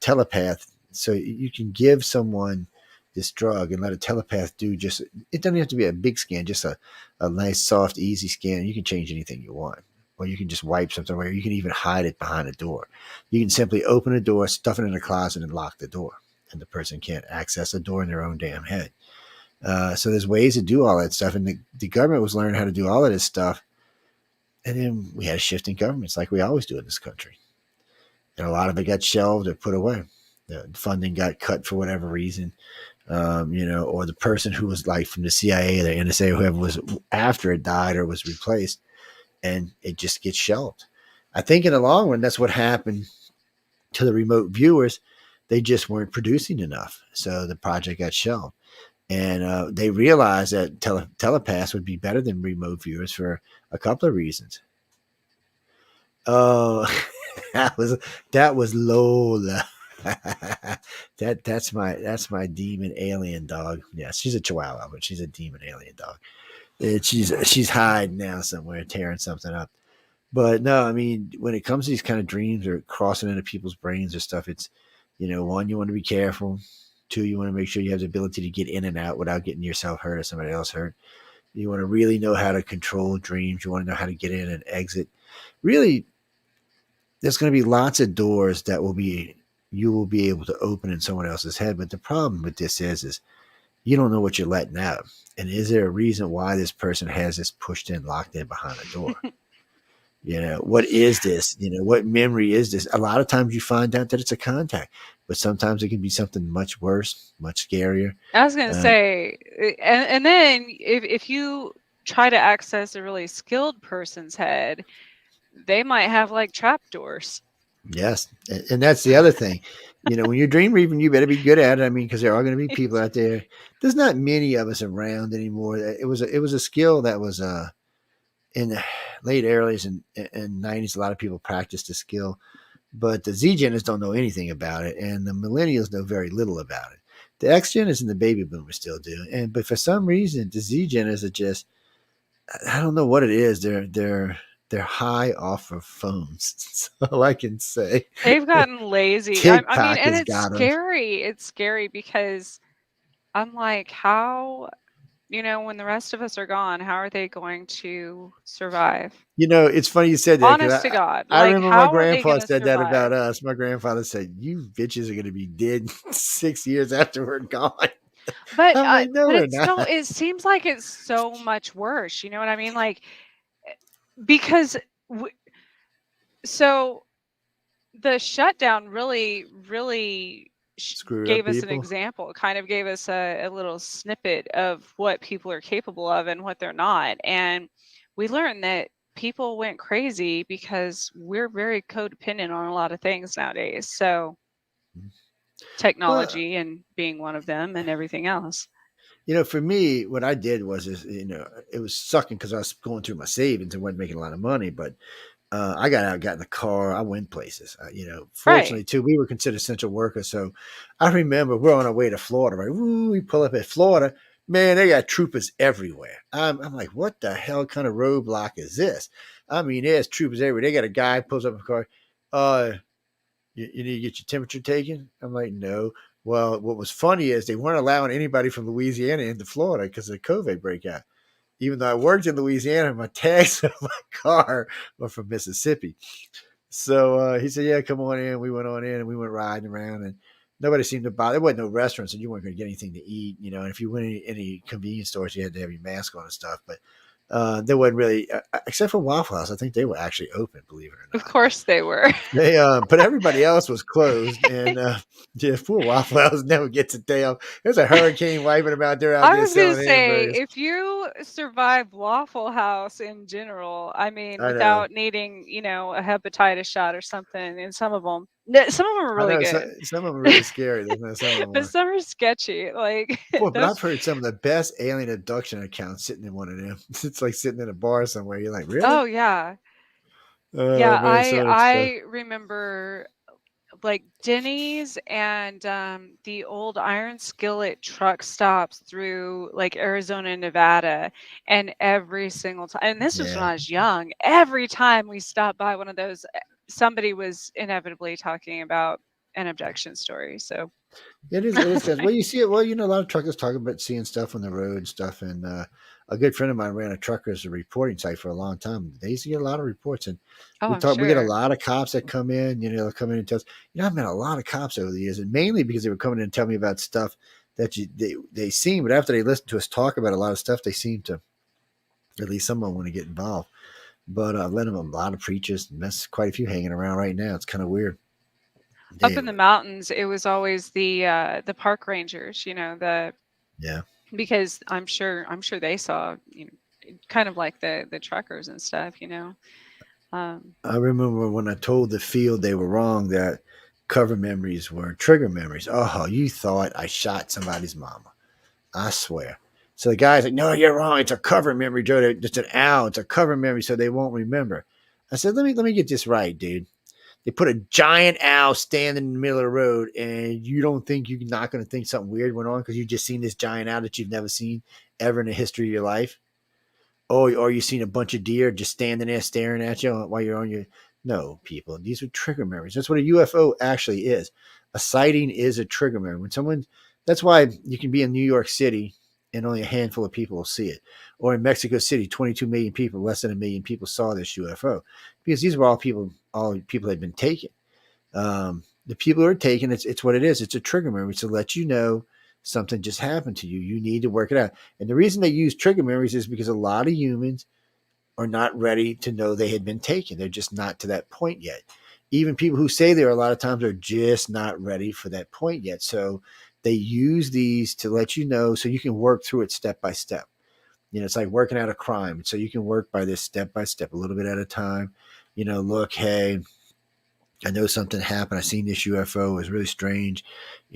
telepath, so you can give someone this drug and let a telepath do it doesn't have to be a big scan, just a nice, soft, easy scan. You can change anything you want. Or you can just wipe something away. Or you can even hide it behind a door. You can simply open a door, stuff it in a closet, and lock the door. And the person can't access the door in their own damn head. So there's ways to do all that stuff. And the government was learning how to do all of this stuff. And then we had a shift in governments, like we always do in this country. And a lot of it got shelved or put away. The funding got cut for whatever reason. Or the person who was like from the CIA or the NSA, whoever was after it died or was replaced, and it just gets shelved. I think in the long run, that's what happened to the remote viewers. They just weren't producing enough. So the project got shelved. And they realized that telepaths would be better than remote viewers for a couple of reasons. Oh, that was Lola. that's my demon alien dog. Yeah, she's a Chihuahua, but she's a demon alien dog. And she's hiding now somewhere, tearing something up. But no, I mean, when it comes to these kind of dreams or crossing into people's brains or stuff, it's, one, you want to be careful. Two, you want to make sure you have the ability to get in and out without getting yourself hurt or somebody else hurt. You want to really know how to control dreams. You want to know how to get in and exit. Really, there's going to be lots of doors that you will be able to open in someone else's head. But the problem with this is you don't know what you're letting out. And is there a reason why this person has this pushed in, locked in behind a door? What is this? What memory is this? A lot of times you find out that it's a contact, but sometimes it can be something much worse, much scarier. I was going to say, and then if you try to access a really skilled person's head, they might have like trapdoors. Yes. And that's the other thing. When you're dream weaving, you better be good at it. I mean, because there are going to be people out there. There's not many of us around anymore. It was a skill that was in the late 80s and 90s. A lot of people practiced the skill, but the Z-Geners don't know anything about it, and the millennials know very little about it. The X-Geners and the baby boomers still do. But for some reason, the Z-Geners are just, I don't know what it is. They're high off of phones. That's all I can say. They've gotten lazy. TikTok I mean, and has it's got 'em. scary. It's scary because I'm like, how You know, when the rest of us are gone, how are they going to survive? It's funny you said that because Honest to God, I like, remember my how are they grandpa going to said that about survive? us. My grandfather said, "You bitches are going to be dead 6 years after we're gone." I'm like, "No, But we're it's still, not." it seems like it's so much worse. You know what I mean? Like, because w- so the shutdown really Screw up gave us an people. example. It kind of gave us a little snippet of what people are capable of and what they're not. And we learned that people went crazy because we're very codependent on a lot of things nowadays. So Well, technology and being one of them and everything else. for me, what I did was, it was sucking because I was going through my savings and wasn't making a lot of money. But I got out, got in the car. I went places. Right. Fortunately, too, we were considered essential workers. So I remember we're on our way to Florida, right? Woo, we pull up at Florida. Man, they got troopers everywhere. I'm like, what the hell kind of roadblock is this? I mean, there's troopers everywhere. They got a guy pulls up in the car. You need to get your temperature taken? I'm like, no. Well, what was funny is they weren't allowing anybody from Louisiana into Florida because of the COVID breakout. Even though I worked in Louisiana, my tags on my car were from Mississippi. So he said, "Yeah, come on in." We went on in and we went riding around, and nobody seemed to bother. There wasn't no restaurants, and you weren't going to get anything to eat, And if you went in any convenience stores, you had to have your mask on and stuff. But there wasn't really, except for Waffle House. I think they were actually open, believe it or Of not. course they were. They, but everybody else was closed, and yeah, poor Waffle House never gets a day off. There's a hurricane wiping them out. They're out I there was gonna selling say, hamburgers. if you survive Waffle House in general, I mean, I know. without needing, a hepatitis shot or something, and some of them are I really know good, some of them are really scary. Some of them but are. some are sketchy. Like Boy, but I've those. heard some of the best alien abduction accounts sitting in one of them. It's like sitting in a bar somewhere. You're like, really? Oh yeah, Oh yeah. man, I some of that stuff. I remember like Denny's and the old iron skillet truck stops through like Arizona and Nevada, and every single time, and this was when Yeah, I was young, every time we stopped by one of those, somebody was inevitably talking about an abduction story. So it is. It is good. Well, you see it. Well, a lot of truckers talk about seeing stuff on the road and stuff. And a good friend of mine ran a truckers reporting site for a long time. They used to get a lot of reports, and oh, I'm we get a sure. lot of cops that come in. They'll come in and tell us. I've met a lot of cops over the years, and mainly because they were coming in and telling me about stuff that they seen. But after they listened to us talk about a lot of stuff, they seem to, at least some of them, want to get involved. But I've let them a lot of preachers, and that's quite a few hanging around right now. It's kind of weird. Up They, in the mountains, it was always the park rangers, yeah. because I'm sure they saw, kind of like the truckers and stuff. I remember when I told the field they were wrong, that cover memories were trigger memories. Oh, you thought I shot somebody's mama. I swear. So the guy's like, "No, you're wrong. It's a cover memory, Joe. It's an owl. It's a cover memory, so they won't remember." I said, let me get this right, dude. They put a giant owl standing in the middle of the road, and you don't think you're not going to think something weird went on because you just seen this giant owl that you've never seen ever in the history of your life? Or you seen a bunch of deer just standing there staring at you while you're on your. No, people. These are trigger memories. That's what a UFO actually is. A sighting is a trigger memory. When someone, that's why you can be in New York City and only a handful of people will see it. Or in Mexico City, 22 million people, less than a million people saw this UFO. Because these were all people had been taken. The people who are taken, it's what it is. It's a trigger memory to let you know something just happened to you. You need to work it out. And the reason they use trigger memories is because a lot of humans are not ready to know they had been taken. They're just not to that point yet. Even people who say they are, a lot of times are just not ready for that point yet. So they use these to let you know so you can work through it step by step. It's like working out a crime. So you can work by this step by step, a little bit at a time. Look, hey, I know something happened. I seen this UFO. It was really strange,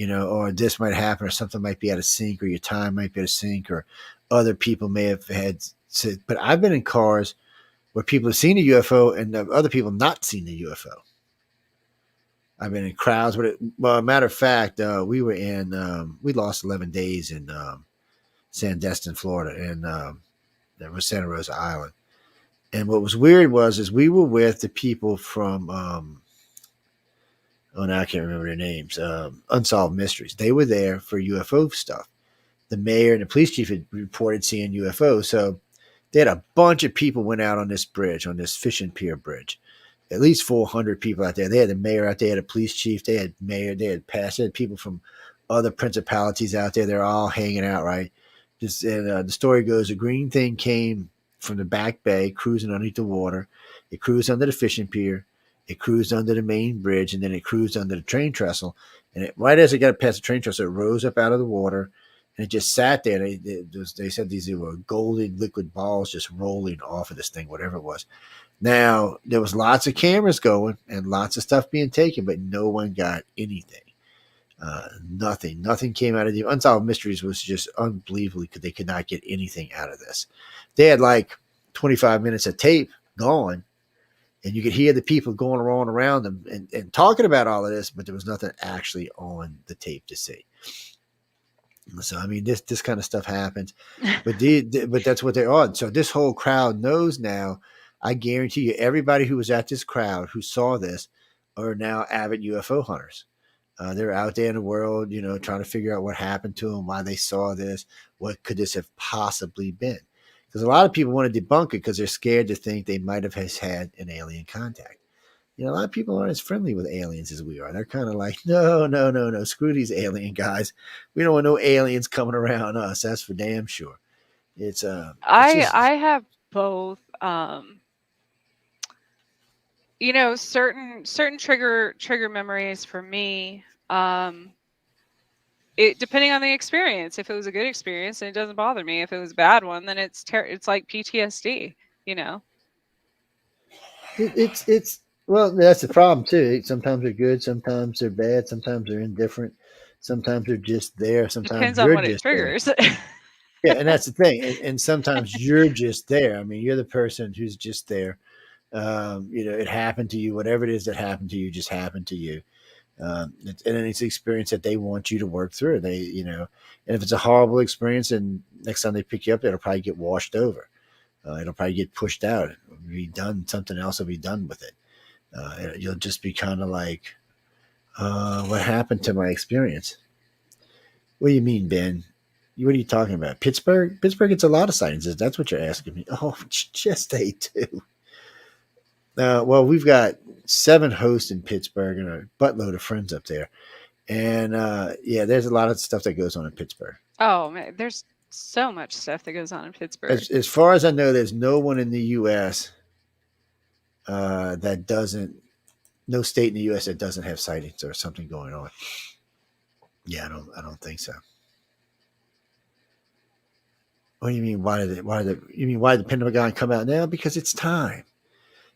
or this might happen, or something might be out of sync, or your time might be out of sync, or other people may have had said. But I've been in cars where people have seen a UFO and other people not seen the UFO. I've been in crowds with it. Well, matter of fact, we lost 11 days in Sandestin, Florida, and that was Santa Rosa Island. And what was weird is we were with the people from oh, now I can't remember their names. Unsolved Mysteries. They were there for UFO stuff. the mayor and the police chief had reported seeing UFOs. So they had a bunch of people went out on this bridge, on this fishing pier bridge. At least 400 people out there. They had the mayor out there, they had a police chief, they had mayor, they had pastor, they had people from other principalities out there. They're all hanging out, right? The story goes, a green thing came from the back bay, cruising underneath the water. It cruised under the fishing pier. It cruised under the main bridge, and then it cruised under the train trestle. And right as it got past the train trestle, it rose up out of the water, and it just sat there. They said these were golden liquid balls just rolling off of this thing, whatever it was. Now, there was lots of cameras going and lots of stuff being taken, but no one got anything. Nothing came out of the Unsolved Mysteries. Was just unbelievably because they could not get anything out of this. They had like 25 minutes of tape gone, and you could hear the people going around them and talking about all of this, but there was nothing actually on the tape to see. So I mean, this kind of stuff happens, but but that's what they're on. So this whole crowd knows now. I guarantee you, everybody who was at this crowd who saw this are now avid UFO hunters. They're out there in the world, trying to figure out what happened to them, why they saw this, what could this have possibly been? Because a lot of people want to debunk it because they're scared to think they might have had an alien contact. A lot of people aren't as friendly with aliens as we are. They're kind of like, no, screw these alien guys. We don't want no aliens coming around us. That's for damn sure. I have both. Certain trigger memories for me. It depending on the experience. If it was a good experience, then it doesn't bother me. If it was a bad one, then it's like PTSD. It's well, that's the problem too. Sometimes they're good, sometimes they're bad, sometimes they're indifferent, sometimes they're just there. Sometimes depends on what it triggers. Yeah, and that's the thing. And sometimes you're just there. I mean, you're the person who's just there. It happened to you. Whatever it is that happened to you, just happened to you. And it's an experience that they want you to work through. And if it's a horrible experience, and next time they pick you up, it'll probably get washed over. It'll probably get pushed out. It'll be done. Something else will be done with it. You'll just be kind of like, what happened to my experience? What do you mean, Ben? What are you talking about? Pittsburgh? Pittsburgh gets a lot of sightings. That's what you're asking me. Oh, just they do. Well, we've got 7 hosts in Pittsburgh and a buttload of friends up there. And there's a lot of stuff that goes on in Pittsburgh. Oh, man, there's so much stuff that goes on in Pittsburgh. As far as I know, there's no one in the U.S. That doesn't, no state in the U.S. that doesn't have sightings or something going on. Yeah, I don't think so. What do you mean? Why did the Pentagon come out now? Because it's time.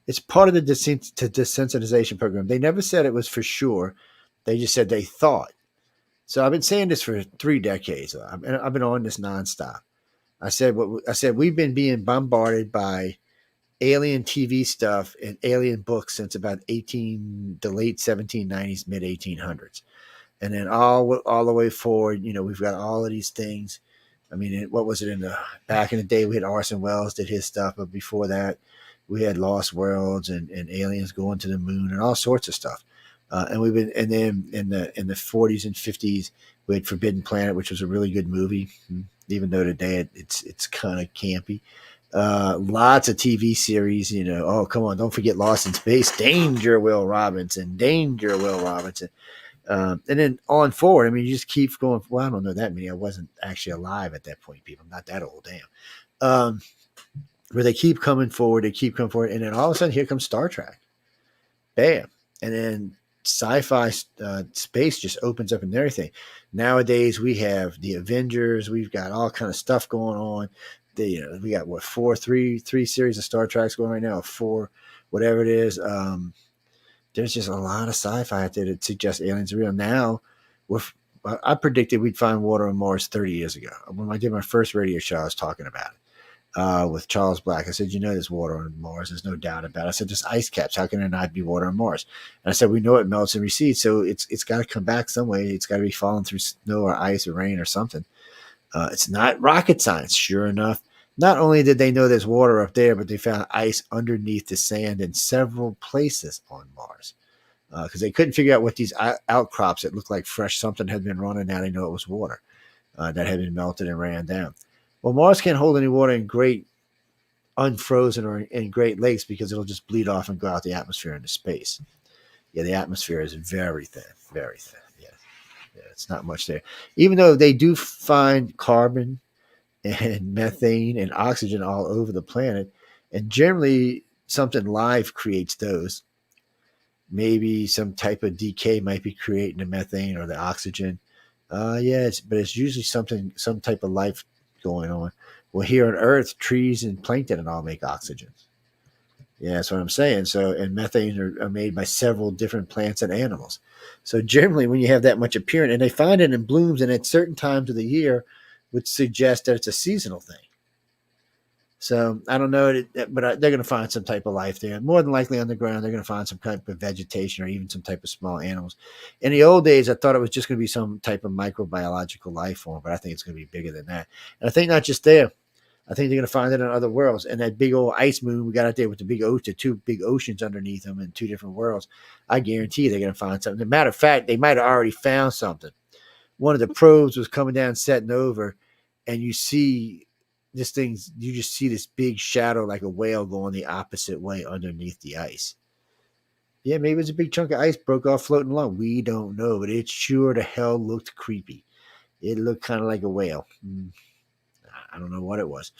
It's part of the desensitization program. They never said it was for sure. They just said they thought. So I've been saying this for 3 decades. I've been on this nonstop. I said we've been being bombarded by alien TV stuff and alien books since about the late 1790s, mid 1800s, and then all the way forward. We've got all of these things. I mean, what was it back in the day? We had Orson Welles did his stuff, but before that, we had Lost Worlds and aliens going to the moon and all sorts of stuff. And then in the 40s and 50s, we had Forbidden Planet, which was a really good movie, even though today it's kind of campy. Lots of TV series, oh, come on, don't forget Lost in Space, Danger, Will Robinson. And then on forward, I mean, you just keep going. Well, I don't know that many. I wasn't actually alive at that point, people. I'm not that old, damn. Where they keep coming forward, and then all of a sudden, here comes Star Trek. Bam. And then sci-fi space just opens up and everything. Nowadays, we have the Avengers. We've got all kind of stuff going on. We got three series of Star Treks going right now, 4, whatever it is. There's just a lot of sci-fi out there that suggests aliens are real. Now, I predicted we'd find water on Mars 30 years ago. When I did my first radio show, I was talking about it with Charles Black. I said, there's water on Mars. There's no doubt about it. I said, there's ice caps. How can there not be water on Mars? And I said, we know it melts and recedes, so it's got to come back some way. It's got to be falling through snow or ice or rain or something. It's not rocket science. Sure enough, not only did they know there's water up there, but they found ice underneath the sand in several places on Mars because they couldn't figure out what these outcrops that looked like fresh something had been running. Now they know it was water. that had been melted and ran down. Well, Mars can't hold any water in great unfrozen or in Great Lakes because it'll just bleed off and go out the atmosphere into space. Yeah, the atmosphere is very thin, very thin. Yeah, it's not much there. Even though they do find carbon and methane and oxygen all over the planet, and generally something live creates those. Maybe some type of decay might be creating the methane or the oxygen. But it's usually some type of life going on. Well, here on Earth, trees and plankton and all make oxygen. Yeah, that's what I'm saying. So, and methane are made by several different plants and animals. So generally, when you have that much appearance, and they find it in blooms and at certain times of the year, would suggest that it's a seasonal thing. So I don't know, but they're going to find some type of life there. More than likely underground, they're going to find some type of vegetation or even some type of small animals. In the old days, I thought it was just going to be some type of microbiological life form, but I think it's going to be bigger than that. And I think not just there. I think they're going to find it in other worlds. And that big old ice moon we got out there with the two big oceans underneath them in two different worlds, I guarantee they're going to find something. As a matter of fact, they might have already found something. One of the probes was coming down, setting over, and you see this thing, you just see this big shadow like a whale going the opposite way underneath the ice. Yeah, maybe it's a big chunk of ice broke off floating along. We don't know, but it sure to hell looked creepy. It looked kind of like a whale. I don't know what it was,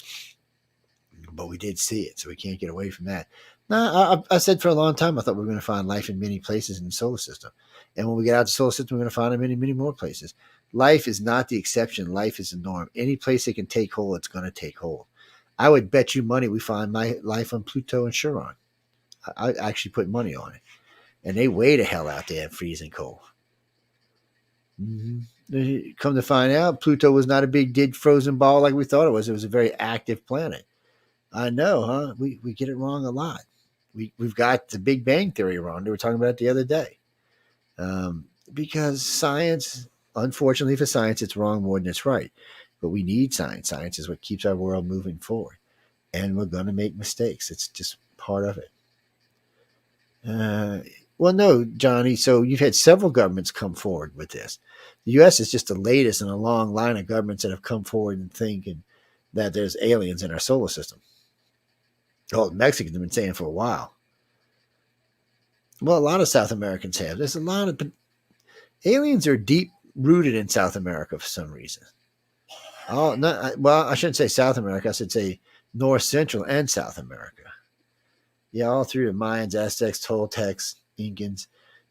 but we did see it, so we can't get away from that. Now, I said for a long time I thought we were going to find life in many places in the solar system. And when we get out of the solar system, we're going to find it in many, many more places. Life is not the exception. Life is the norm. Any place it can take hold, it's going to take hold. I would bet you money we find life on Pluto and Chiron. I actually put money on it. And they way the hell out there in freezing cold. Come to find out, Pluto was not a big dead frozen ball like we thought it was. It was a very active planet. I know, huh? We get it wrong a lot. We've got the Big Bang Theory wrong. They were talking about it the other day. Because science, unfortunately for science, it's wrong more than it's right. But we need science. Science is what keeps our world moving forward. And we're going to make mistakes. It's just part of it. Well, no, Johnny. So you've had several governments come forward with this. The U.S. is just the latest in a long line of governments that have come forward and thinking that there's aliens in our solar system. Oh, the Mexicans have been saying for a while. Well, a lot of South Americans have. There's a lot of aliens are deep rooted in South America for some reason. I shouldn't say South America. I should say North, Central, and South America. Yeah, all through the Mayans, Aztecs, Toltecs, Incans.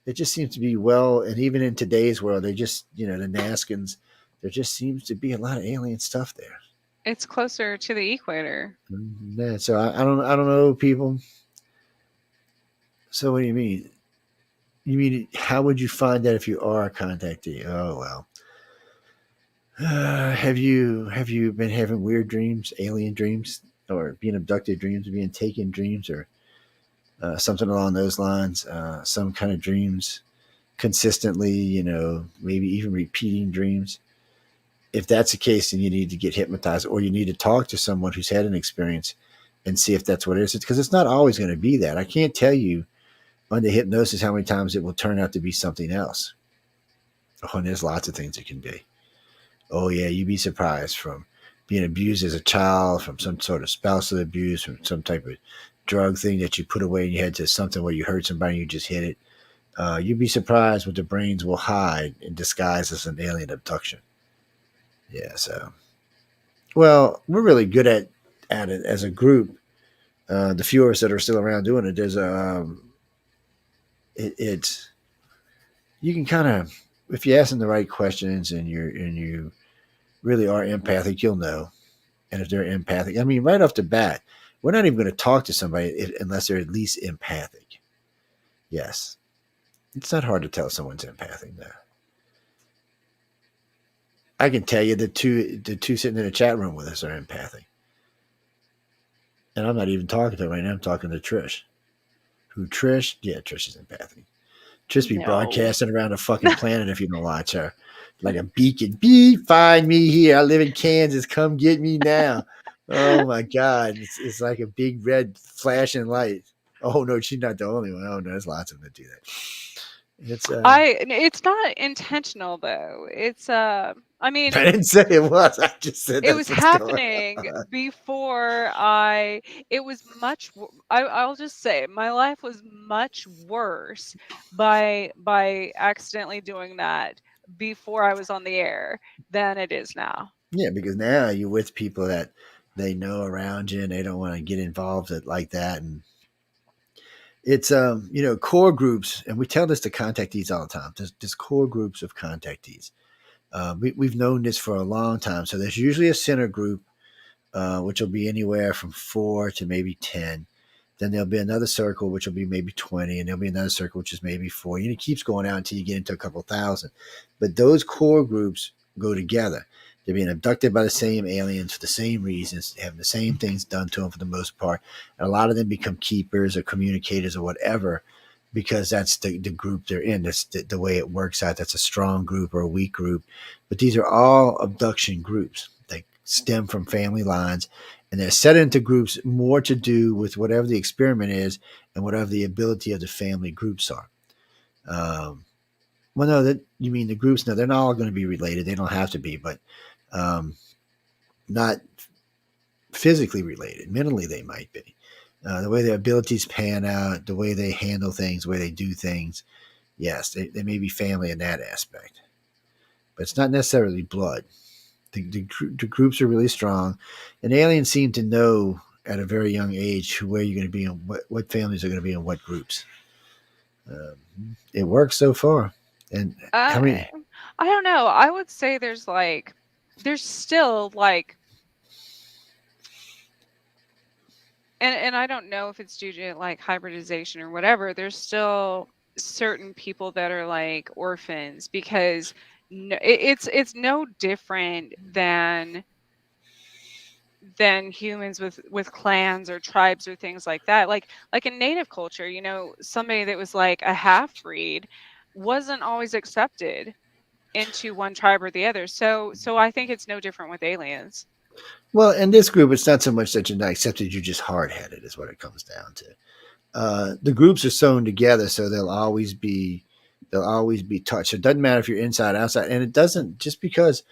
It just seems to be and even in today's world, they just, the Nazcans, there just seems to be a lot of alien stuff there. It's closer to the equator. Yeah, so I don't know, people. So what do you mean? You mean, how would you find that if you are a contactee? Oh, well. Have you been having weird dreams, alien dreams, or being abducted dreams, or being taken dreams, or something along those lines? Some kind of dreams consistently, maybe even repeating dreams. If that's the case, then you need to get hypnotized, or you need to talk to someone who's had an experience and see if that's what it is. Because it's not always going to be that. I can't tell you under hypnosis how many times it will turn out to be something else. Oh, and there's lots of things it can be. Oh, yeah, you'd be surprised, from being abused as a child, from some sort of spousal abuse, from some type of drug thing that you put away in your head, to something where you hurt somebody and you just hit it. You'd be surprised what the brains will hide in disguise as an alien abduction. Yeah, so. Well, we're really good at it as a group. The few of us that are still around doing it, there's it's you can kind of, if you ask them the right questions and you really are empathic, you'll know. And if they're empathic, I mean, right off the bat, we're not even going to talk to somebody unless they're at least empathic. Yes, it's not hard to tell someone's empathic now. I can tell you the two sitting in the chat room with us are empathic. And I'm not even talking to them right now. I'm talking to Trish. Who, Trish? Yeah, Trish is empathic. Trish be broadcasting around the fucking planet if you don't watch her. Like a beacon. Find me here. I live in Kansas. Come get me now. Oh, my God. It's like a big red flashing light. Oh, no, she's not the only one. Oh, no, there's lots of them that do that. It's not intentional though. It's I mean, I didn't say it was. I just said it was that's what's going happening on. before it was I'll just say my life was much worse by accidentally doing that before I was on the air than it is now. Yeah, because now you're with people that they know around you and they don't want to get involved like that. And it's core groups, and we tell this to contactees all the time. There's core groups of contactees. We've known this for a long time. So there's usually a center group, which will be anywhere from 4 to maybe 10. Then there'll be another circle, which will be maybe 20, and there'll be another circle, which is maybe 40. And it keeps going out until you get into a couple thousand. But those core groups go together. They're being abducted by the same aliens for the same reasons, having the same things done to them for the most part. And a lot of them become keepers or communicators or whatever, because that's the group they're in. That's the way it works out. That's a strong group or a weak group. But these are all abduction groups. They stem from family lines, and they're set into groups more to do with whatever the experiment is and whatever the ability of the family groups are. Well, no, that you mean the groups? No, they're not all going to be related. They don't have to be, but not physically related. Mentally, they might be. The way their abilities pan out, the way they handle things, the way they do things. Yes, they may be family in that aspect, but it's not necessarily blood. The groups are really strong, and aliens seem to know at a very young age where you're going to be and what families are going to be in what groups. It works so far. And how many? I don't know. I would say there's still like, and I don't know if it's due to like hybridization or whatever. There's still certain people that are like orphans because it's no different than humans with clans or tribes or things like that. Like in native culture, somebody that was like a half breed wasn't always accepted into one tribe or the other. So I think it's no different with aliens. Well, in this group, it's not so much that you're not accepted; you're just hard-headed, is what it comes down to. The groups are sewn together, so they'll always be touched. So it doesn't matter if you're inside, outside, and it doesn't just because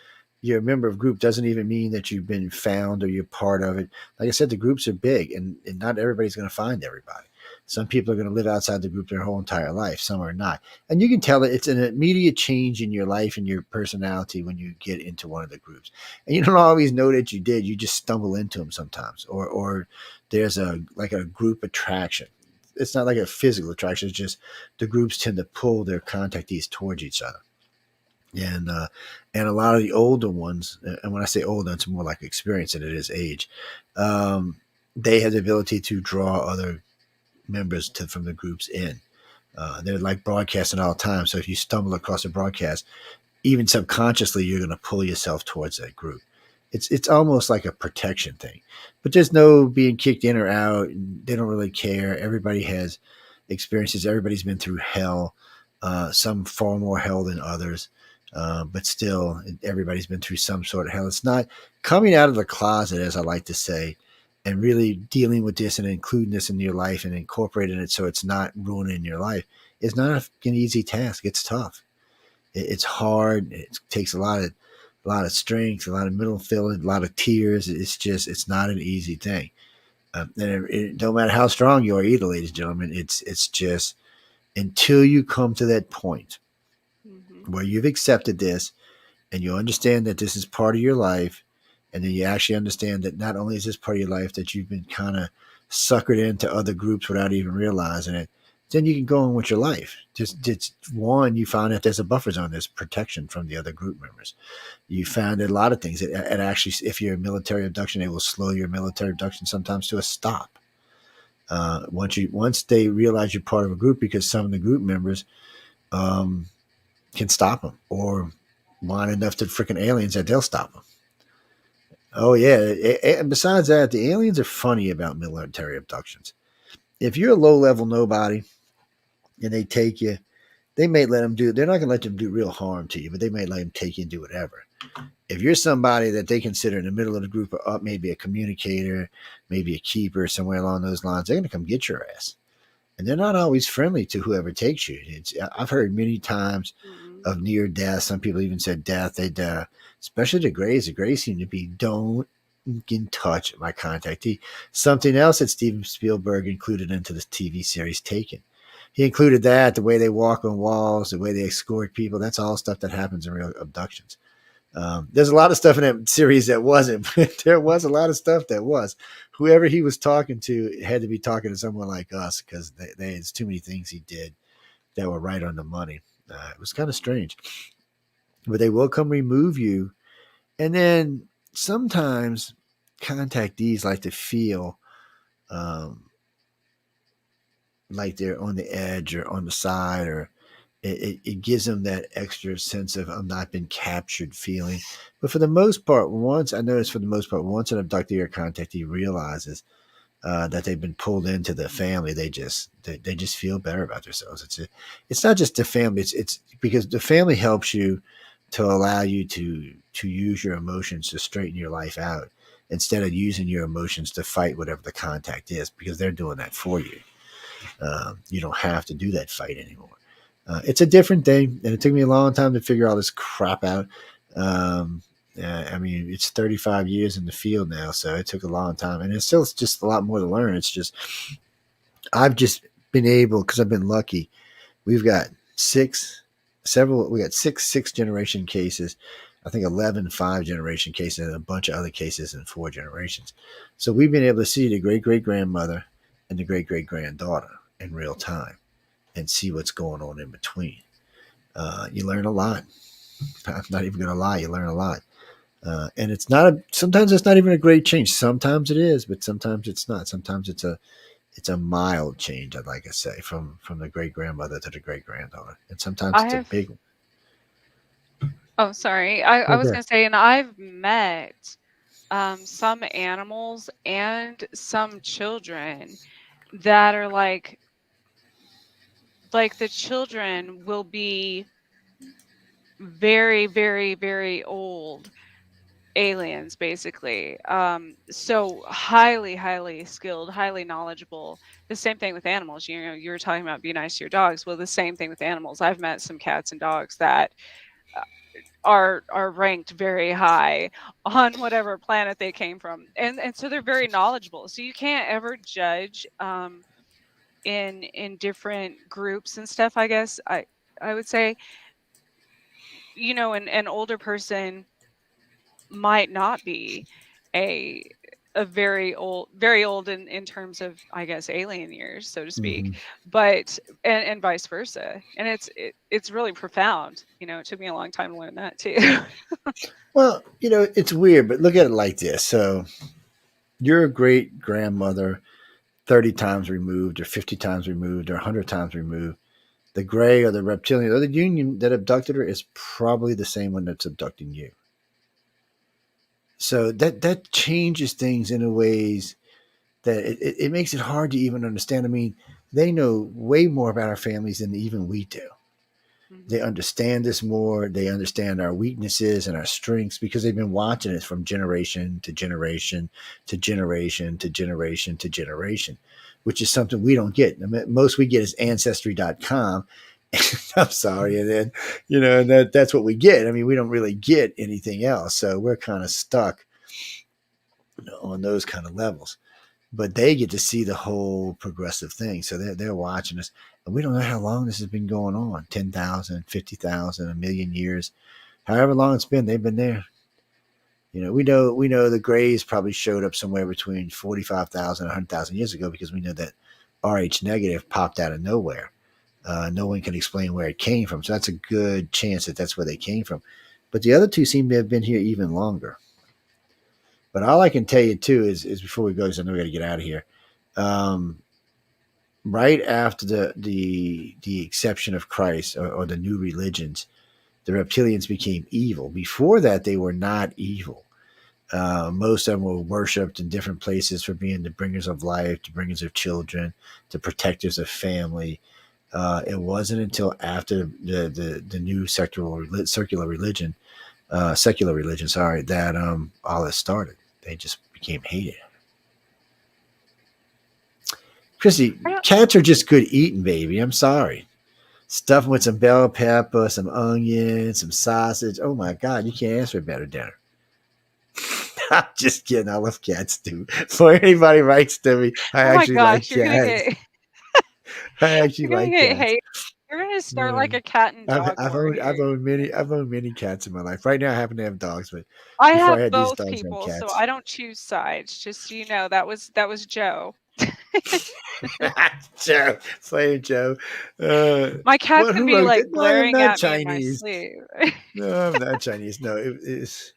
you're a member of a group doesn't even mean that you've been found or you're part of it. Like I said, the groups are big, and not everybody's going to find everybody. Some people are going to live outside the group their whole entire life. Some are not. And you can tell that it's an immediate change in your life and your personality when you get into one of the groups. And you don't always know that you did. You just stumble into them sometimes. Or there's a group attraction. It's not like a physical attraction. It's just the groups tend to pull their contactees towards each other. And a lot of the older ones, and when I say older, it's more like experience than it is age. They have the ability to draw other members from the groups in. They're like broadcasting all the time. So if you stumble across a broadcast, even subconsciously, you're going to pull yourself towards that group. It's almost like a protection thing. But there's no being kicked in or out. They don't really care. Everybody has experiences. Everybody's been through hell. Some far more hell than others. But still, everybody's been through some sort of hell. It's not coming out of the closet, as I like to say, and really dealing with this and including this in your life and incorporating it so it's not ruining your life is not an easy task. It's tough. It's hard. It takes a lot of strength, a lot of mental filling, a lot of tears. It's not an easy thing. And it don't matter how strong you are either, ladies and gentlemen. It's just until you come to that point where you've accepted this and you understand that this is part of your life, and then you actually understand that not only is this part of your life, that you've been kind of suckered into other groups without even realizing it, then you can go on with your life. Just one, you found that there's a buffer zone, there's protection from the other group members. You found that a lot of things, it actually, if you're a military abduction, it will slow your military abduction sometimes to a stop. Once they realize you're part of a group, because some of the group members can stop them or want enough to freaking aliens that they'll stop them. Oh, yeah. And besides that, the aliens are funny about military abductions. If you're a low-level nobody and they take you, they may let them they're not going to let them do real harm to you, but they may let them take you and do whatever. If you're somebody that they consider in the middle of the group or maybe a communicator, maybe a keeper, somewhere along those lines, they're going to come get your ass. and they're not always friendly to whoever takes you. I've heard many times of near death. Some people even said death. They'd, especially the Greys. The Greys seem to be, don't get in touch with my contactee. Something else that Steven Spielberg included into the TV series Taken. He included that, the way they walk on walls, the way they escort people. That's all stuff that happens in real abductions. There's a lot of stuff in that series that wasn't, but there was a lot of stuff that was. Whoever he was talking to had to be talking to someone like us, because there's too many things he did that were right on the money. It was kind of strange. But they will come remove you. And then sometimes contactees like to feel like they're on the edge or on the side, or it gives them that extra sense of I'm not been captured feeling. But for the most part, once an abductee or contactee realizes that they've been pulled into the family, they just feel better about themselves. It's not just the family. It's because the family helps you to allow you to use your emotions to straighten your life out, instead of using your emotions to fight whatever the contact is, because they're doing that for you. You don't have to do that fight anymore. It's a different thing, and it took me a long time to figure all this crap out. I mean, it's 35 years in the field now, so it took a long time, and it's still just a lot more to learn. It's just, I've just been able, because I've been lucky. We've got six generation cases. I think 11 5-generation cases, and a bunch of other cases in 4 generations. So we've been able to see the great-great-grandmother and the great-great-granddaughter in real time and see what's going on in between. You learn a lot. I'm not even going to lie. You learn a lot. And it's not sometimes it's not even a great change. Sometimes it is, but sometimes it's not. Sometimes it's a mild change, I'd like to say, from the great-grandmother to the great-granddaughter. And sometimes it's a big one. Oh, sorry. I was Okay. going to say, and I've met some animals and some children that are like the children will be very, very, very old aliens, basically. So highly skilled, highly knowledgeable. The same thing with animals. You know, you were talking about be nice to your dogs. Well, the same thing with animals. I've met some cats and dogs that are ranked very high on whatever planet they came from, and so they're very knowledgeable. So you can't ever judge in different groups and stuff. I guess I would say, you know, an older person might not be a very old in terms of, I guess, alien years, so to speak, but and vice versa. And it's really profound. You know, it took me a long time to learn that too. Well, you know, it's weird, but look at it like this. So your great-grandmother, 30 times removed or 50 times removed or 100 times removed, the gray or the reptilian or the union that abducted her is probably the same one that's abducting you. So that changes things in a ways that it makes it hard to even understand. I mean, they know way more about our families than even we do. They understand us more. They understand our weaknesses and our strengths because they've been watching it from generation to generation to generation to generation to generation, which is something we don't get. I mean, most we get is ancestry.com. I'm sorry. And then, you know, and that's what we get. I mean, we don't really get anything else. So we're kind of stuck, you know, on those kind of levels. But they get to see the whole progressive thing. So they're watching us. And we don't know how long this has been going on. 10,000, 50,000, a million years. However long it's been, they've been there. You know, we know the Greys probably showed up somewhere between 45,000 and 100,000 years ago, because we know that RH negative popped out of nowhere. No one can explain where it came from. So that's a good chance that that's where they came from. But the other two seem to have been here even longer. But all I can tell you, too, is before we go, because I know we got to get out of here, right after the exception of Christ or the new religions, the reptilians became evil. Before that, they were not evil. Most of them were worshipped in different places for being the bringers of life, the bringers of children, the protectors of family. It wasn't until after the new secular religion, that all this started. They just became hated. Chrissy, cats are just good eating, baby. I'm sorry. Stuff with some bell pepper, some onion, some sausage. Oh my God, you can't ask for a better dinner. I'm just kidding. I love cats too. Before anybody writes to me, I Oh my actually like gosh, you're gonna cats. get I actually you're gonna like get cats. hate. You're gonna start Yeah. like a cat and dog I've war owned I've here. owned many cats in my life. Right now, I happen to have dogs, but I before I have had these both dogs, I had people, so cats. I don't choose sides. Just so you know, that was Joe. Joe, Slayer Joe. My cat What? could Who be wrote that? like No, I am glaring not at me in my Chinese. sleep. No, I'm not Chinese. No, it's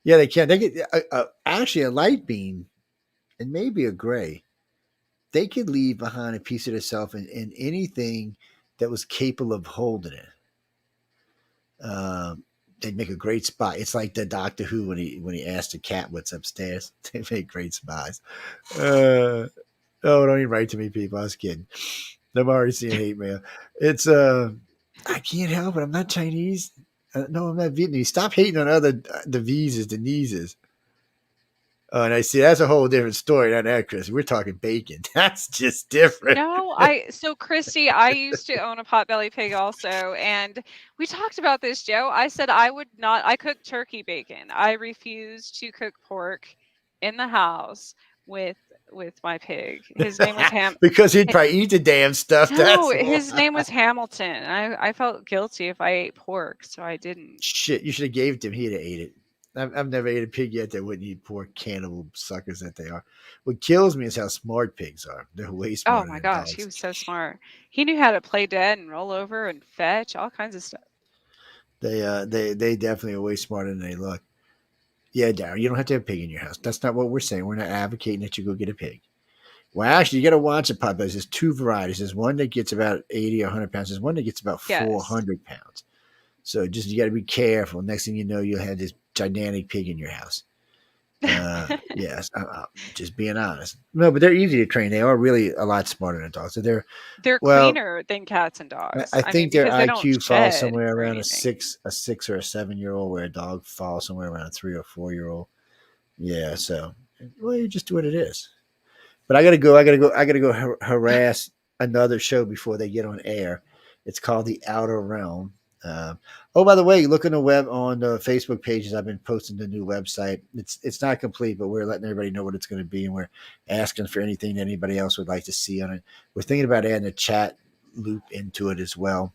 yeah. They can. They get actually a light beam and maybe a gray. They could leave behind a piece of themselves in anything that was capable of holding it. They'd make a great spy. It's like the Doctor Who when he asked the cat what's upstairs. They make great spies. Oh, don't even write to me, people. I was kidding. I'm already seeing hate mail. It's I can't help it. I'm not Chinese. No, I'm not Vietnamese. Stop hating on the V's, the Knees. Oh, and I see that's a whole different story than that, Chris. We're talking bacon. That's just different. No, so Christy, I used to own a potbelly pig also, and we talked about this, Joe. I said I cook turkey bacon. I refuse to cook pork in the house with my pig. His name was Because he'd probably eat the damn stuff. No, That's his why. name was Hamilton. I felt guilty if I ate pork, so I didn't. Shit, you should have gave it to him. He'd have ate it. I've never ate a pig yet that wouldn't eat poor cannibal suckers that they are. What kills me is how smart pigs are. They're way Oh smarter my than gosh, he dogs. was so smart. He knew how to play dead and roll over and fetch, all kinds of stuff. They definitely are way smarter than they look. Yeah, Darren, you don't have to have a pig in your house. That's not what we're saying. We're not advocating that you go get a pig. Well, actually, you got to watch the pot bellies. There's two varieties. There's one that gets about 80 or 100 pounds. There's one that gets about Yes. 400 pounds. So just you got to be careful. Next thing you know, you'll have this gigantic pig in your house. Yes, just being honest. No, but they're easy to train. They are really a lot smarter than dogs. So They're well, cleaner than cats and dogs. I mean, think their because they don't IQ falls shed somewhere or around a anything. 6 or a 7-year-old, where a dog falls somewhere around a 3 or 4-year-old. Yeah, so well, you just do what it is. But I gotta go harass another show before they get on air. It's called The Outer Realm. Oh, by the way, look on the Facebook pages. I've been posting the new website. It's not complete, but we're letting everybody know what it's going to be, and we're asking for anything that anybody else would like to see on it. We're thinking about adding a chat loop into it as well.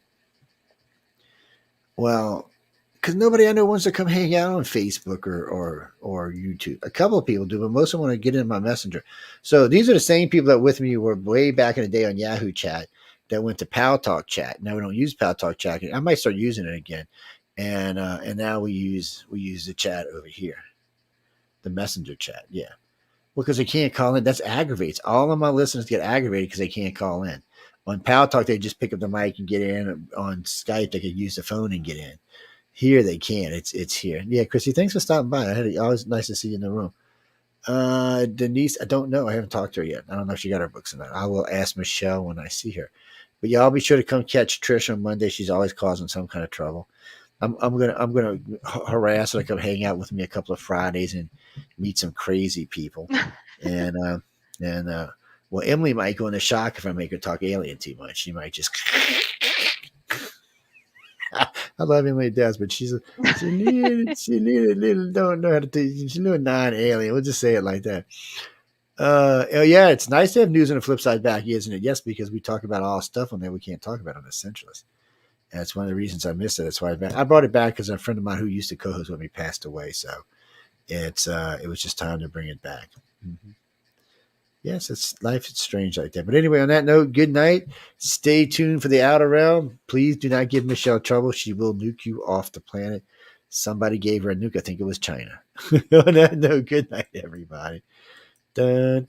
Well, because nobody I know wants to come hang out on Facebook or YouTube. A couple of people do, but most of them want to get in my messenger. So these are the same people that with me were way back in the day on Yahoo Chat that went to Pal Talk Chat. Now we don't use Pal Talk Chat. I might start using it again. And now we use the chat over here, the messenger chat. Yeah, well, because they can't call in. That aggravates. All of my listeners get aggravated because they can't call in. On Pal Talk, they just pick up the mic and get in. On Skype, they could use the phone and get in. Here they can. It's here. Yeah, Chrissy, thanks for stopping by. Always nice to see you in the room. Denise, I don't know. I haven't talked to her yet. I don't know if she got her books or not. I will ask Michelle when I see her. But y'all be sure to come catch Trish on Monday. She's always causing some kind of trouble. I'm gonna harass her to come hang out with me a couple of Fridays and meet some crazy people. and well, Emily might go into shock if I make her talk alien too much. She might just. I love Emily Daz, but she little don't know how to teach. She's a little non-alien. We'll just say it like that. Oh yeah, it's nice to have news on the flip side back, isn't it? Yes, because we talk about all stuff on there we can't talk about on Essentialist. And that's one of the reasons I missed it. That's why I brought it back because a friend of mine who used to co-host with me passed away. So it was just time to bring it back. Mm-hmm. Yes, life is strange like that. But anyway, on that note, good night. Stay tuned for the Outer Realm. Please do not give Michelle trouble. She will nuke you off the planet. Somebody gave her a nuke. I think it was China. On that note, good night, everybody. Dun, dun, dun.